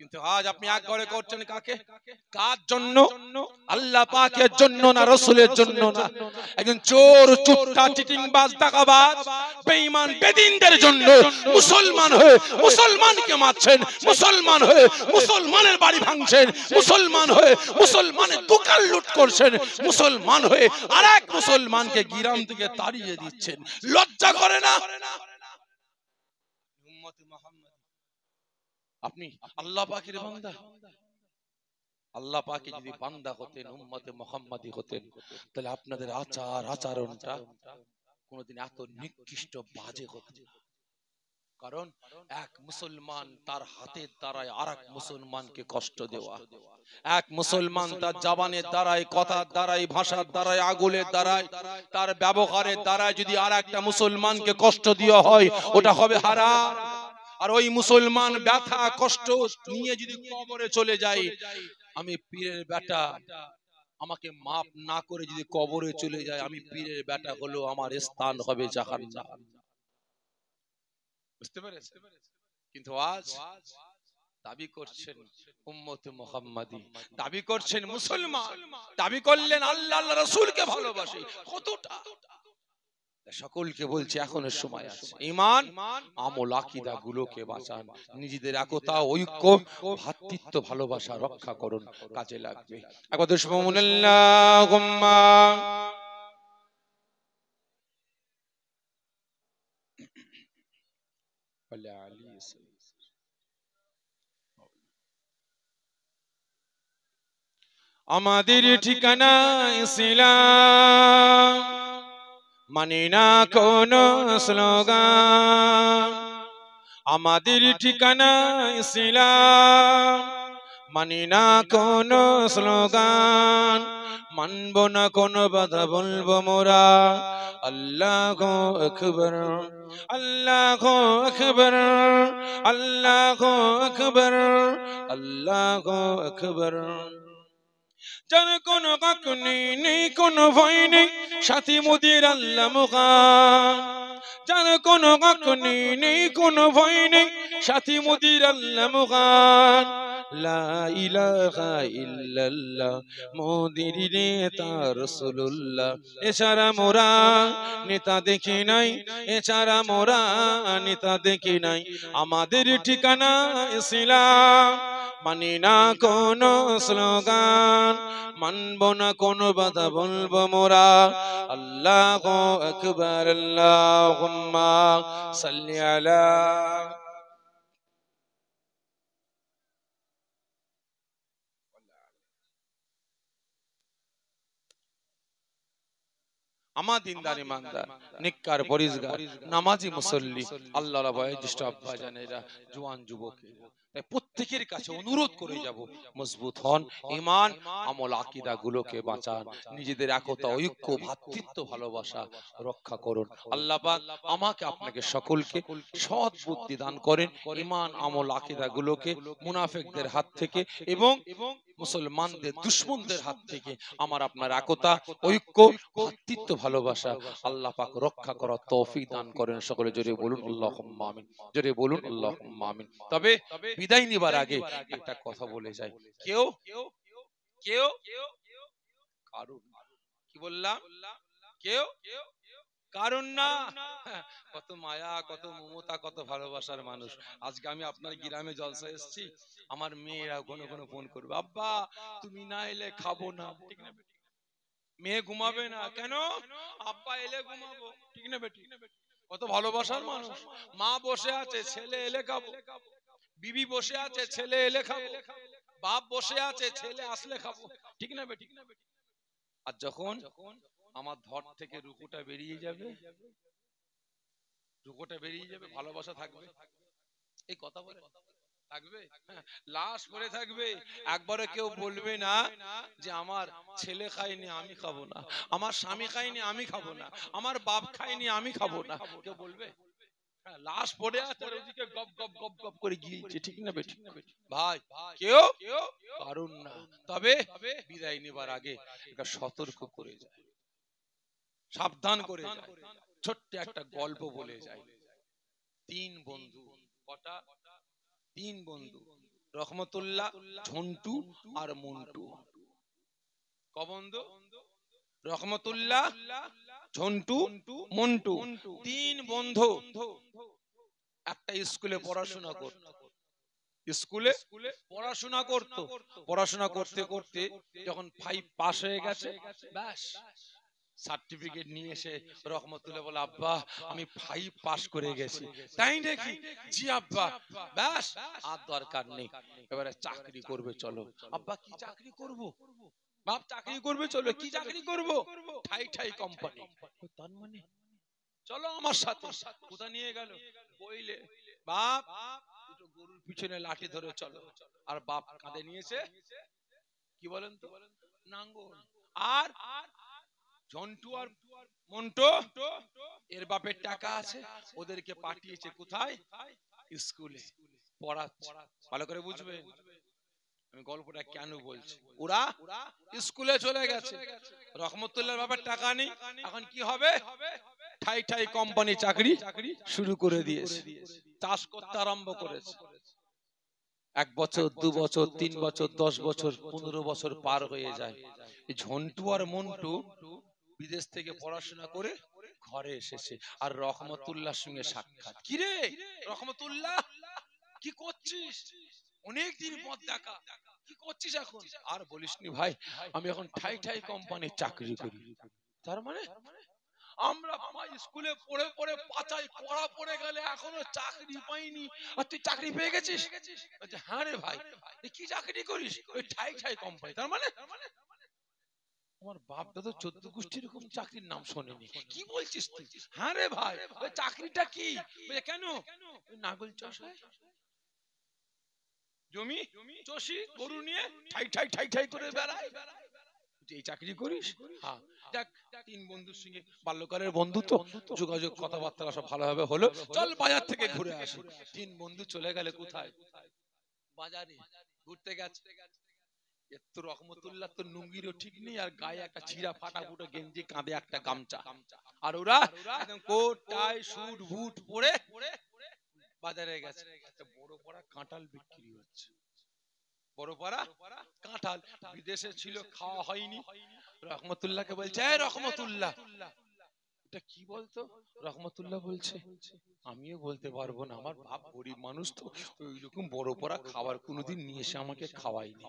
কিন্তু আজ আপনি এক ঘরে করছেন কাকে? কার জন্য? আল্লাহ পাকের জন্য না, রাসূলের জন্য না। একজন চোর, চুট্টা, চিটিংবাজ, টাকাবাজ, বেঈমান, বেদিনদের জন্য মুসলমান হয়ে মুসলমানকে মারছেন, মুসলমান হয়ে মুসলমানের বাড়ি ভাঙছেন, মুসলমান হয়ে মুসলমানের দোকান লুট করছেন, মুসলমান হয়ে আরেক মুসলমানকে গ্রাম থেকে তাড়িয়ে দিচ্ছেন। লজ্জা করে না? উম্মতে মুহাম্মদ, আপনি আল্লাহ পাকের বান্দা। আল্লাহ পাকে যদি বান্দা হতেন, উম্মতে মুহাম্মাদি হতেন, তাহলে আপনাদের আচার আচরণটা কোনদিন এত নিকৃষ্ট বাজে হতো না। কারণ এক মুসলমান তার হাতের দ্বারাই আরেক মুসলমানকে কষ্ট দেওয়া, এক মুসলমান তার জবানের দ্বারাই, কথার দ্বারাই, ভাষার দ্বারাই, আগুলের দ্বারাই, তার ব্যবহারের দ্বারাই যদি আরেকটা মুসলমানকে কষ্ট দেওয়া হয়, ওটা হবে হারাম। আর ওই মুসলমান ব্যথা কষ্ট নিয়ে যদি কবরে চলে যায়, আমি পীরের বেটা, আমাকে মাফ না করে যদি কবরে চলে যায়, আমি পীরের বেটা হলো, আমার স্থান হবে জাহান্নাম। বুঝতে পেরেছেন? কিন্তু আজ দাবি করছেন উম্মতে মুহাম্মাদি, দাবি করছেন মুসলমান, দাবি করলেন আল্লাহ আল্লাহ রাসূলকে ভালোবাসি। কতটা? সকলকে বলছে এখনো সময় আছে। ঈমান, আমল, আকীদা গুলোকে বাঁচান, নিজেদের একতা, ঐক্য, ভ্রাতৃত্ব, ভালোবাসা রক্ষা করুন, কাজে লাগবে। একবার সুবহানাল্লাহুম্মা আমাদের ঠিকানা ইসলাম, মানি না কোন স্লোগান। আমাদের ঠিকানা ইসলাম, মানি না কোন স্লোগান। মানব না কোন বাধা, বলবো মোরা আল্লাহু আকবার, আল্লাহু আকবার, আল্লাহু আকবার, আল্লাহু আকবার। যার কোনো কাকুনি নেই, কোনো ভয় নেই, সাথী মুদির আল্লাহ মুখান। যার কোনো কাকুনি নেই, কোনো ভয় নেই, সাথী মুদির আল্লাহ মুখান। লা ইলাহা ইল্লাল্লাহ, মোদির নেতা রাসূলুল্লাহ। এছাড়া মোরা নেতা দেখি নাই, এছাড়া মোরা নেতা দেখি নাই। আমাদের ঠিকানা ইসলাম, মানি না কোন স্লোগান, মানব না কোন বাধা, বলবো মোরা আল্লাহু আকবার, আল্লাহুম্মা সাল্লি আলা। আমার দিনদার ইমানদার, নিক্কার, পরিজগার, নামাজি মুসল্লি, আল্লাহর ভয়ে জ্যেষ্ঠ আব্বা জানেরা, জওয়ান যুবক, প্রত্যেকের কাছে অনুরোধ করে যাব, মজবুত হন, ঈমান, আমল, আকীদা গুলোকে বাঁচান, নিজেদের একতা, ঐক্য, ভ্রাতৃত্ব, ভালোবাসা রক্ষা করুন। আল্লাহ পাক আমাকে আপনাকে সকলকে সৎ বুদ্ধি দান করেন, ঈমান, আমল, আকীদা গুলোকে মুনাফিকদের হাত থেকে এবং মুসলমানদের দুশমনদের হাত থেকে আমার আপনার একতা, ঐক্য, ভ্রাতৃত্ব, ভালোবাসা আল্লাহ পাক রক্ষা করার তৌফিক দান করেন। সকলে জোরে বলুন আল্লাহুম্মা আমিন, জোরে বলুন আল্লাহুম্মা আমিন। তবে বিদায় নিবার আগে একটা কথা বলে যাই, কেউ কেউ কারণ, কি বললাম, কেউ কারণ না, কত মায়া, কত মমতা, কত ভালোবাসার মানুষ। আজকে আমি আপনার গ্রামে জলসা এসেছি, আমার মেয়েরা ঘন ঘন ফোন করবে, আব্বা তুমি না এলে খাবো না। ঠিক না? মেয়ে ঘুমাবে না কেন? আব্বা এলে ঘুমাবো। ঠিক না বেটি? কত ভালোবাসার মানুষ। মা বসে আছে, ছেলে এলে খাবো। বিবি বসে আছে, ছেলে এলে খাবো। বাপ বসে আছে, ছেলে আসলে খাবো। ঠিক না বেটি? আর যখন আমার ধর থেকে রুকুটা বেরিয়ে যাবে, রুকুটা বেরিয়ে যাবে, ভালোবাসা থাকবে? এই কথা বলে থাকবে? লাশ পড়ে থাকবে। একবারে কেউ বলবে না যে আমার ছেলে খায়নি আমি খাবো না, আমার স্বামী খায়নি আমি খাবো না, আমার বাপ খায়নি আমি খাবো না। কেউ বলবে? লাশ পড়ে আছে, ওদিকে গপ গপ গপ গপ করে গিয়েছে। ঠিক না বেটি? ভাই কেউ কারণ না। তবে বিদায় নেবার আগে একটা সতর্ক করে যায়, সাবধান করে যায়। ছোট্ট একটা গল্প বলে যায়। তিন বন্ধু, কটা? তিন বন্ধু রহমতুল্লাহ, ঝন্টু আর মন্টু। ক বন্ধু? রহমতুল্লাহ, ঝন্টু, মন্টু, তিন বন্ধু একটা স্কুলে পড়াশোনা করত। স্কুলে পড়াশোনা করত। পড়াশোনা করতে করতে যখন 5 পাস হয়ে গেছে, ব্যাস সার্টিফিকেট নিয়ে এসে রহমতুল্লাহ বলে, আব্বা আমি 5 পাস করে গেছি। তাই নাকি? জি আব্বা। ব্যাস আর দরকার নেই, এবারে চাকরি করবে চলো। আব্বা কি চাকরি করব? বাপ চাকরি করবে চলো। কি চাকরি করব? ঠাই ঠাই কোম্পানি। তার মানে চলো আমার সাথে। কোথা নিয়ে গেল? বইলে। বাপ দুটো গরুর পিছনে লাঠি ধরে চলো। আর বাপ কাঁধে নিয়েছে কি বলেন তো? নাঙ্গল। আর ঝন্টু আর মন্টু, এর বাপের টাকা আছে, ওদেরকে পাঠিয়েছে কোথায়? স্কুলে পড়াচ্ছে। ভালো করে বুঝবেন আমি গল্পটা কেন বলছি। ওরা স্কুলে চলে গেছে, রহমতুল্লাহর বাপের টাকা নেই, এখন কি হবে? ঠাই ঠাই কোম্পানি চাকরি শুরু করে দিয়েছে। চাষ করতে আরম্ভ করেছে। 1 বছর, 2 বছর, 3 বছর, 10 বছর, 15 বছর পার হয়ে যায়। ঝন্টু আর মন্টু বিদেশ থেকে পড়াশোনা করে ঘরে এসেছে, আর রহমতুল্লাহর সঙ্গে সাক্ষাৎ। কি রে রহমতুল্লাহ, কি করছিস? অনেকদিন পর দেখা, কি করছিস এখন? আর বলিসনি ভাই, আমি এখন ঠাই ঠাই কোম্পানির চাকরি করি। তার মানে আমরা স্কুলে পড়ে পড়ে পাচাই পড়া পড়ে গেলে এখনো চাকরি পাইনি, আর তুই চাকরি পেয়ে গেছিস? হ্যাঁ রে ভাই। কি চাকরি করিস? ওই ঠাই ঠাই কোম্পানি। তার মানে আমার বাপ দাদা 14 গোষ্ঠী এরকম চাকরির নাম শোনেনি। কি বলছিস তুই? হ্যাঁ রে ভাই। ওই চাকরিটা কি? কেন? নাগল চাষ হয়, জমি চষি, গরু নিয়ে ঠাই ঠাই ঠাই ঠাই করে বেড়ায়। এই চাকরি করিস? হ্যাঁ। দেখ, 3 বন্ধুর সঙ্গে বাল্যকালের বন্ধু তো, যোগাযোগ কথাবার্তা সব ভালোভাবে হলো। চল বাজার থেকে ঘুরে আসি। 3 বন্ধু চলে গেলে কোথায়? বাজারে ঘুরতে গেছে। এত রহমতুল্লাহ তো লুঙ্গিরও ঠিক নেই, আর গায়ে একটা ছিঁড়া ফাটা ফুটো গেঞ্জি, কাঁধে একটা গামছা। আর ওরা একদম কোট টাই স্যুট বুট পরে বাজারে গেছে। একটা বড় পড়া কাঁঠাল বিক্রি হচ্ছে। বড় পড়া কাঁঠাল বিদেশে ছিল, খাওয়া হয়নি। রহমতুল্লাহকে বলছে, এই রহমতুল্লাহ, এটা কি বলতো? রহমতুল্লাহ বলছে, আমিও বলতে পারবো না, আমার বাপ গরিব মানুষ তো, ওইরকম বড় পড়া খাবার কোনোদিন নিয়ে এসে আমাকে খাওয়াইনি।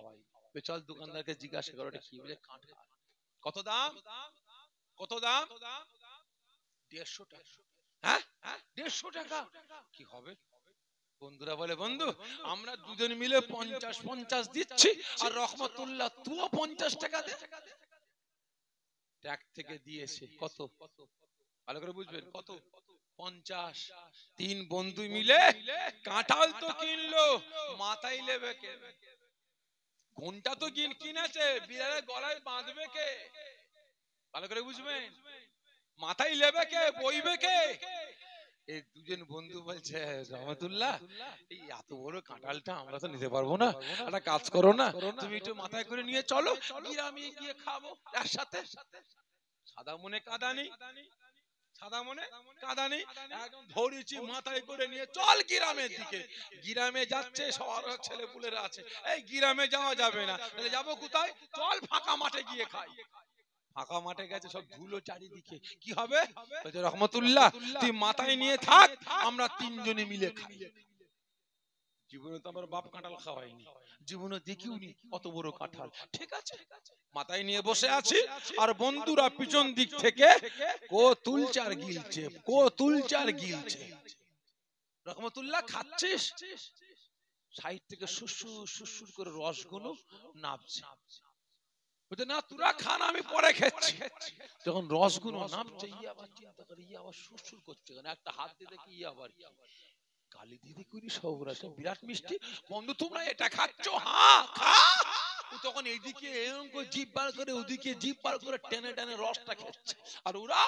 চল দোকানদারকে জিজ্ঞাসা করো এটা কি। বলে কাঁঠাল। কত দাম? কত দাম? 150 টাকা। হ্যাঁ 150 টাকা কি হবে? বন্ধুরা বলে, বন্ধু আমরা দুজন মিলে 50-50 দিচ্ছি, আর রহমতুল্লাহ তুইও 50 টাকা দে। ট্যাগ থেকে দিয়েছে কত? ভালো করে বুঝবেন কত? 50। 3 বন্ধু মিলে কাঁঠাল তো কিনলো, মাথায় নেবে কে? ঘন্টা তো কিনেছে, বিড়ালের গলায় বাঁধবে কে? ভালো করে বুঝবেন, মাথায় নেবে কে, বইবে কে? এই দুজন বন্ধু বলছে, রহমতুল্লাহ এই এত বড় কাঁঠালটা আমরা তো নিতে পারবো না, একটা কাজ করো না, তুমি একটু মাথায় করে নিয়ে চলো, গ্রামে গিয়ে খাবো একসাথে। সাদা মনে কাদা নেই, সাদা মনে কাদা নেই, একদম ধরেছি মাথায় করে নিয়ে চল গ্রামের দিকে। গ্রামে যাচ্ছে, সবার ছেলে পুলেরা আছে। এই গ্রামে যাওয়া যাবে না, তাহলে যাবো কোথায়? চল ফাঁকা মাঠে গিয়ে খাই। ফাঁকা মাঠে গেছে, সব ধুলো চারিদিকে। কি হবে? রহমতুল্লাহ তুই মাথায় নিয়ে থাক, আমরা 3 জনে মিলে খাই। জীবনে তো আমার বাপ কাঁঠাল খাওয়াইনি, জীবনে দেখিওনি অত বড় কাঁঠাল। ঠিক আছে, মাথায় নিয়ে বসে আছি, আর বন্ধুরা পিছন দিক থেকে কো তুলছে আর গিলছে, কো তুলছে আর গিলছে। রহমতুল্লাহ খাচ্ছিস, সাইড থেকে সুসুর সুসুর করে রসগুলো নামছে। বলতে না তোরা খান, আমি পরে খাচ্ছি। যখন রসগুলো নামছে, ইয়ে আবার চিন্তা করে, ইয়ে আবার সুসুর করছে, একটা হাত দিয়ে দেখি ইয়ে আবার গালি দিদি করি সব রাতে, বিরাট মিষ্টি। বন্ধু তোমরা এটা খাচ্ছ? হ্যাঁ খা। তখন এইদিকে এরকম করে জিভ বার করে, ওদিকে জিভ বার করে টেনে টেনে রসটা খাচ্ছে, আর ওরা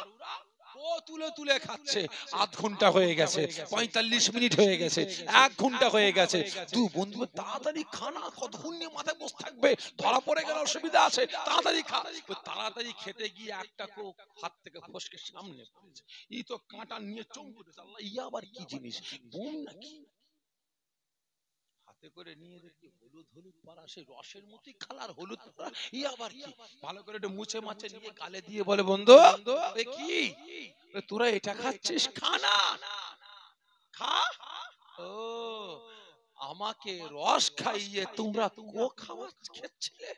ও তুলে তুলে খাচ্ছে। আধ ঘন্টা হয়ে গেছে, 45 মিনিট হয়ে গেছে, 1 ঘন্টা হয়ে গেছে। তুই বন্ধু তাড়াতাড়ি খানা, কতক্ষণ নিয়ে মাথায় বসে থাকবে, ধরা পড়ে গেলে অসুবিধা আছে, তাড়াতাড়ি খা। তাড়াতাড়ি খেতে গিয়ে একটা কোক হাত থেকে ফসকে সামনে পড়েছে। এই তো কাঁটা নিয়ে চমকে উঠেছে, আল্লাহ ইয়া আবার কি জিনিস, বোম নাকি? হাত হাতে করে নিয়ে দেখি হলুদ হলুদ পাড়া, সেই রসের মতোই কালার হলুদ পাড়া। ই আবার কি? ভালো করে একটু মুছে মাছে নিয়ে গালে দিয়ে বলে, বন্ধু এ কি, তোরা এটা খাচ্ছিস? খানা খা। ও, আমাকে রস খাইয়ে তোমরা কো খাওয়া খেচ্ছিলে।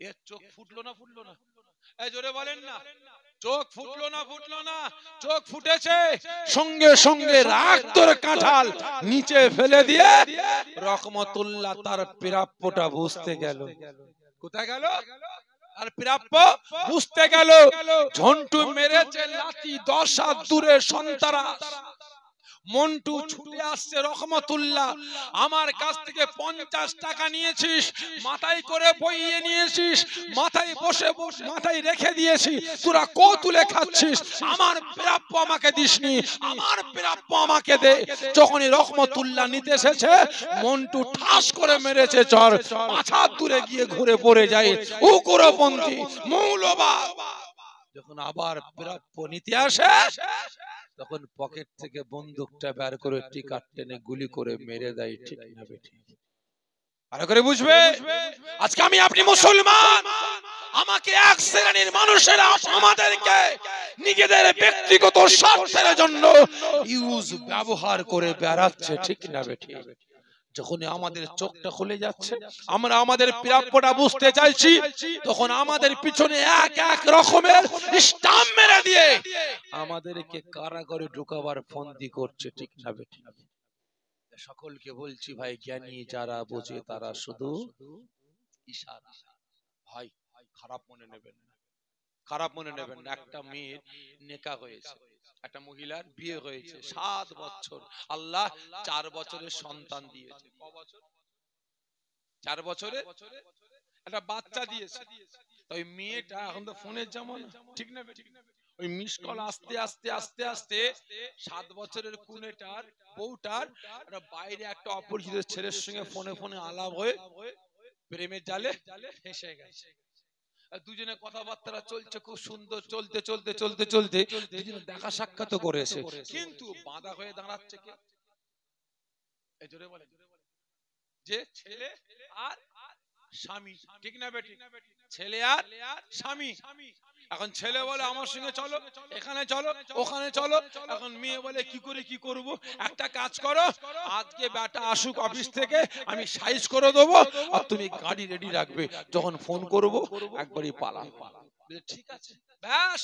এর চোখ ফুটলো না ফুটলো না? এই জোরে বলেন না, চোখ ফুটলো না ফুটলো না? চোখ ফুটেছে। সঙ্গে সঙ্গে রাগ তোর কাঁঠাল নিচে ফেলে দিয়ে রহমতুল্লাহ তার প্রাপ্যটা বুঝতে গেল। কোথায় গেল? আর প্রাপ্য বুঝতে গেল। ঝন্টু মেরেছে লাঠি 10 হাত দূরে সন্তারাস। মন্টু ছুটে আসছে, রহমতুল্লাহ আমার কাছ থেকে 50 টাকা নিয়েছিস, মাথায় করে বইয়ে নিয়েছিস, মাথায় বসে মাথায় রেখে দিয়েছি, তোরা কো তুলে খাচ্ছিস? আমার প্রাপ্য আমাকে দিসনি, আমার প্রাপ্য আমাকে দে। যখনই রহমতুল্লাহ নিতে এসেছে, মন্টু ঠাস করে মেরেছে চর, 5 হাত দূরে গিয়ে ঘুরে পড়ে যায়। উগ্রপন্থী মৌলবাদ যখন আবার প্রাপ্য নিতে আসে, তখন পকেট থেকে বন্দুকটা বের করে টিকার টেনে গুলি করে মেরে দেয়। ঠিক না বেঠিক? ভালো করে বুঝবে। আজকে আমি আপনি মুসলমান, আমাকে এক শ্রেণীর মানুষেরা আমাদেরকে নিজেদের ব্যক্তিগত স্বার্থের জন্য ব্যবহার করে বেড়াচ্ছে। ঠিক না বেঠিক? যখন আমাদের চোখটা খুলে যাচ্ছে, আমরা আমাদের প্রাপ্যটা বুঝতে চাইছি, তখন আমাদের পিছনে এক এক রকমের স্টাম্প মেরে দিয়ে আমাদেরকে কারাগারে ঢুকাবার ফন্দি করছে। ঠিক না বেঠিক? সকলকে বলছি ভাই, জ্ঞানী যারা বোঝে তারা শুধু ইশারা। ভাই খারাপ মনে নেবেন না, খারাপ মনে নেবেন না। একটা মেয়ের নেকা হয়েছে, একটা মহিলার বিয়ে হয়েছে, 7 বছর, আল্লাহ 4 বছরের সন্তান দিয়েছে। ক বছর? 4 বছরে একটা বাচ্চা দিয়েছে। ওই মেয়েটা, এখন তো ফোনের জামানা, ঠিক না? ওই মিস কল আস্তে আস্তে আস্তে আস্তে 7 বছরের কুনেটার বউটার বাইরে একটা অপরিচিত ছেলের সঙ্গে ফোনে ফোনে আলাপ হয়ে প্রেমের জালে ফেঁসে গেছে। দুজনে কথাবার্তা চলছে খুব সুন্দর, চলতে চলতে চলতে চলতে দুজনে দেখা সাক্ষাৎ করেছে, কিন্তু বাঁধা হয়ে দাঁড়াচ্ছে কে? এই জোরে বলে, যে ছেলে আর স্বামী। ঠিক না বেঠিক? ছেলে আর স্বামী। এখন ছেলে বলে আমার সঙ্গে চলো, এখানে চলো, ওখানে চলো। এখন মেয়ে বলে কি করে কি করব? একটা কাজ করো, আজকে বেটা আসুক অফিস থেকে, আমি সাইজ করে দেবো, আর তুমি গাড়ি রেডি রাখবে, যখন ফোন করব একবারই পালা। ঠিক আছে, ব্যাস।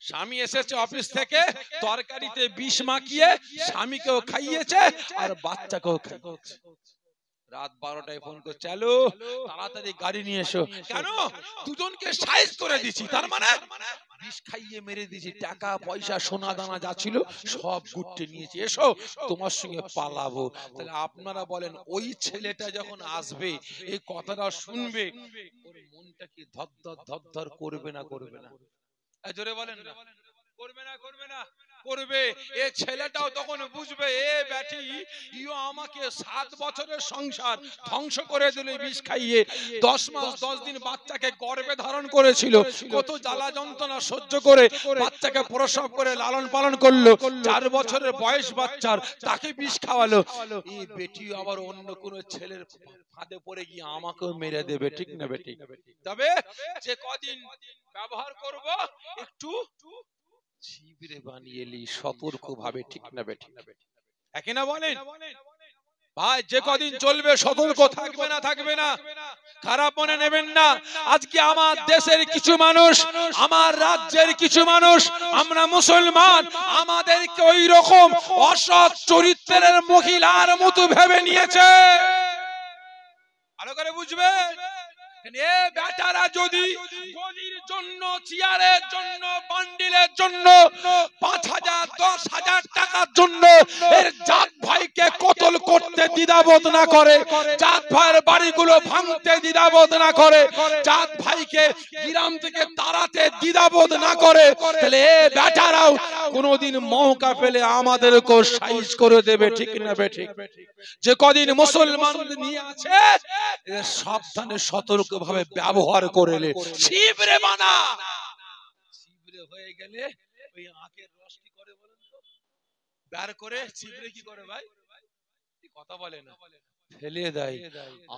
স্বামী এসেছে অফিস থেকে, তরকারিতে বিষ মাখিয়ে স্বামীকেও খাইয়েছে আর বাচ্চাকেও খাইয়েছে। রাত 12টায় ফোন করে, চলো তাড়াতাড়ি গাড়ি নিয়ে এসো। কেন? দুজনকে সাইজ করে দিছি, তার মানে বিষ খাইয়ে মেরে দিয়েছি, টাকা পয়সা সোনা দানা যা ছিল সব গুট্টে নিয়েছি, এসো তোমার সঙ্গে পালাবো। তাহলে আপনারা বলেন, ওই ছেলেটা যখন আসবে, এই কথাটা শুনবে, ওর মনটা কি ধর ধর করবে না করবে না? জোরে বলেন না, করবে না করবে না? করবে। এই ছেলেটাও তখন বুঝবে, এ ব্যাটি ইও আমাকে 7 বছরের সংসার ধ্বংস করে দিল বিষ খাইয়ে। 10 মাস 10 দিন বাচ্চাকে গর্ভে ধারণ করেছিল, কত জ্বালা যন্ত্রণা সহ্য করে বাচ্চাকে প্রসব করে লালন পালন করলো। 4 বছরের বয়স বাচ্চার, তাকে বিষ খাওয়ালো। এই বেটি আবার অন্য কোন ছেলের ফাঁদে পড়ে গিয়ে আমাকেও মেরে দেবে। ঠিক না বেটি? তবে যে কদিন ব্যবহার করব, একটু ছিবড়ে বানিয়ে লি, সতর্ক ভাবে। ঠিক না বেটি? একে না বলেন ভাই, যে কদিন চলবে সতর্ক থাকবে না, থাকবে না। খারাপ মনে নেবেন না। আজকে আমার দেশের কিছু মানুষ, আমার রাজ্যের কিছু মানুষ, আমরা মুসলমান, আমাদেরকে ওই রকম অসৎ চরিত্রের মহিলার মতো ভেবে নিয়েছে। ভালো করে বুঝবেন, এ বেটারা যদি গদির জন্য, চেয়ারের জন্য, বান্ডিলের জন্য 5,000 10,000 টাকার জন্য এর জাত ভাইকে কতল করতে দ্বিধাবোধ না করে, জাত ভাইয়ের বাড়িগুলো ভাঙতে দ্বিধাবোধ না করে, জাত ভাইকে গ্রাম থেকে তাড়াতে দ্বিধাবোধ না করে, তাহলে এ বেটারাও কোনোদিন মৌকা পেলে আমাদেরকে সাইজ করে দেবে। ঠিক না বেঠিক? যে কদিন মুসলমান নিয়ে আছে, সাবধানে সতর্ক ভাবে ব্যবহার করলে, ছিবড়ে বানা। ছিবড়ে হয়ে গেলে ওই আখের রস কি করে বলেন তো? বের করে ছিবড়ে কি করে ভাই? কথা বলে না, ফেলে দেয়,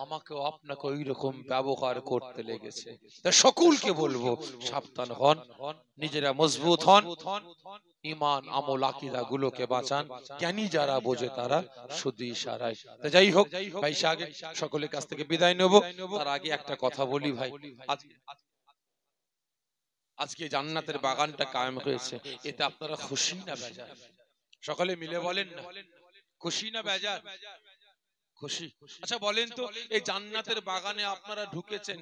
আমাকেও আপনাকে ওই রকম ব্যবহার করতে লেগেছে। তা সকলকে বলবো সাবধান হন, নিজেরা মজবুত হন, ইমান আমল আকীদা গুলোকে বাঁচান। জ্ঞানী যারা বোঝে তারা শুধু ইশারায়। তা যাই হোক ভাই, আগে সকলের কাছ থেকে বিদায় নেব। তার আগে একটা কথা বলি ভাই, আজকে জান্নাতের বাগানটা কায়েম হয়েছে, এতে আপনারা খুশি না বেজার? সকলে মিলে বলেন না, খুশি না বেজার? খুশি। আচ্ছা বলেন তো, এই জান্নাতের বাগানে আপনারা ঢুকেছেন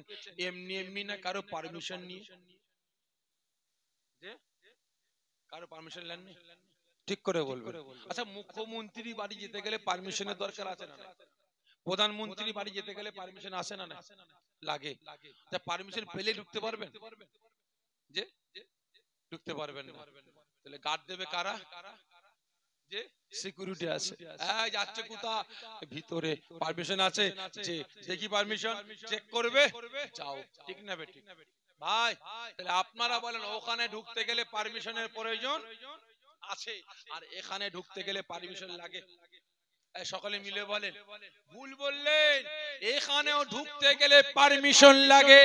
এমনি এমনি না কারো পারমিশন নিয়ে? কারো পারমিশন নেননি? ঠিক করে বলবেন। আচ্ছা মুখ্যমন্ত্রী বাড়ি যেতে গেলে পারমিশনের দরকার আছে না? প্রধানমন্ত্রী বাড়ি যেতে গেলে পারমিশন আসে না? লাগে। তা পারমিশন পেলে ঢুকতে পারবেন? যে ঢুকতে পারবেন না। তাহলে গার্ড দেবে কারা? যে সিকিউরিটি আছে। এই যাচ্ছে কোথা? ভিতরে পারমিশন আছে, যে দেখি পারমিশন চেক করবে, যাও। ঠিক না বেটি? ভাই তাহলে আপনারা বলেন, ওখানে ঢুকতে গেলে পারমিশনের প্রয়োজন আছে, আর এখানে ঢুকতে গেলে পারমিশন লাগে? সকলে মিলে বলেন। ভুল বললেন, এখানেও ঢুকতে গেলে পারমিশন লাগে।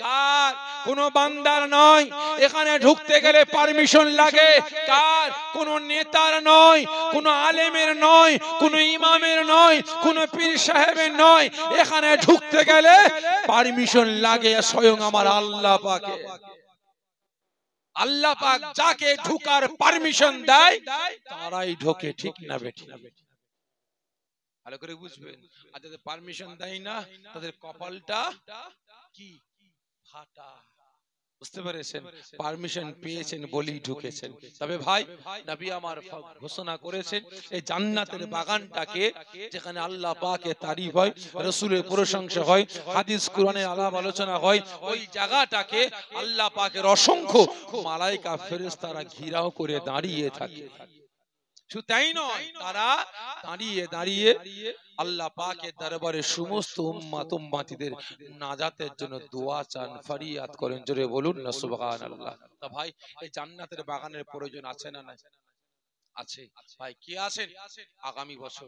কার? কোন বান্দার নয়। এখানে ঢুকতে গেলে পারমিশন লাগে কার? কোন নেতার নয়, কোন আলেমের নয়, কোন ইমামের নয়, কোন পীর সাহেবের নয়। এখানে ঢুকতে গেলে পারমিশন লাগে স্বয়ং আমার আল্লাহ পাকে। আল্লাহ পাক যাকে ঢুকার পারমিশন দেয় তারাই ঢোকে। ঠিক না বেটি? ভালো করে বুঝবেন। আর যাদের পারমিশন দেয় না তাদের কপালটা কি ফাটা। বুঝতে পেরেছেন? পারমিশন পেয়েছেন বলেই ঢুকেছেন। তবে ভাই নবী আমার ঘোষণা করেছেন, এই জান্নাতের বাগানটাকে যেখানে আল্লাহ পাকের তারিফ হয়, রাসূলের প্রশংসা হয়, হাদিস কোরআনের আলাপ আলোচনা হয়, ওই জায়গাটাকে আল্লাহ পাকের অসংখ্য মালায়েকা ফেরেশতারা ঘিরাও করে দাঁড়িয়ে থাকে। শুধু তাই নয়, তারা দাঁড়িয়ে দাঁড়িয়ে আল্লাহ পাকের দরবারে সমস্ত উম্মত উম্মতিদের নাজাতের জন্য দোয়া চান, ফরিয়াদ করেন। জোরে বলুন না সুবহানাল্লাহ। তা ভাই এই জান্নাতের বাগানের প্রয়োজন আছে না? আছে। ভাই কে আছেন আগামী বছর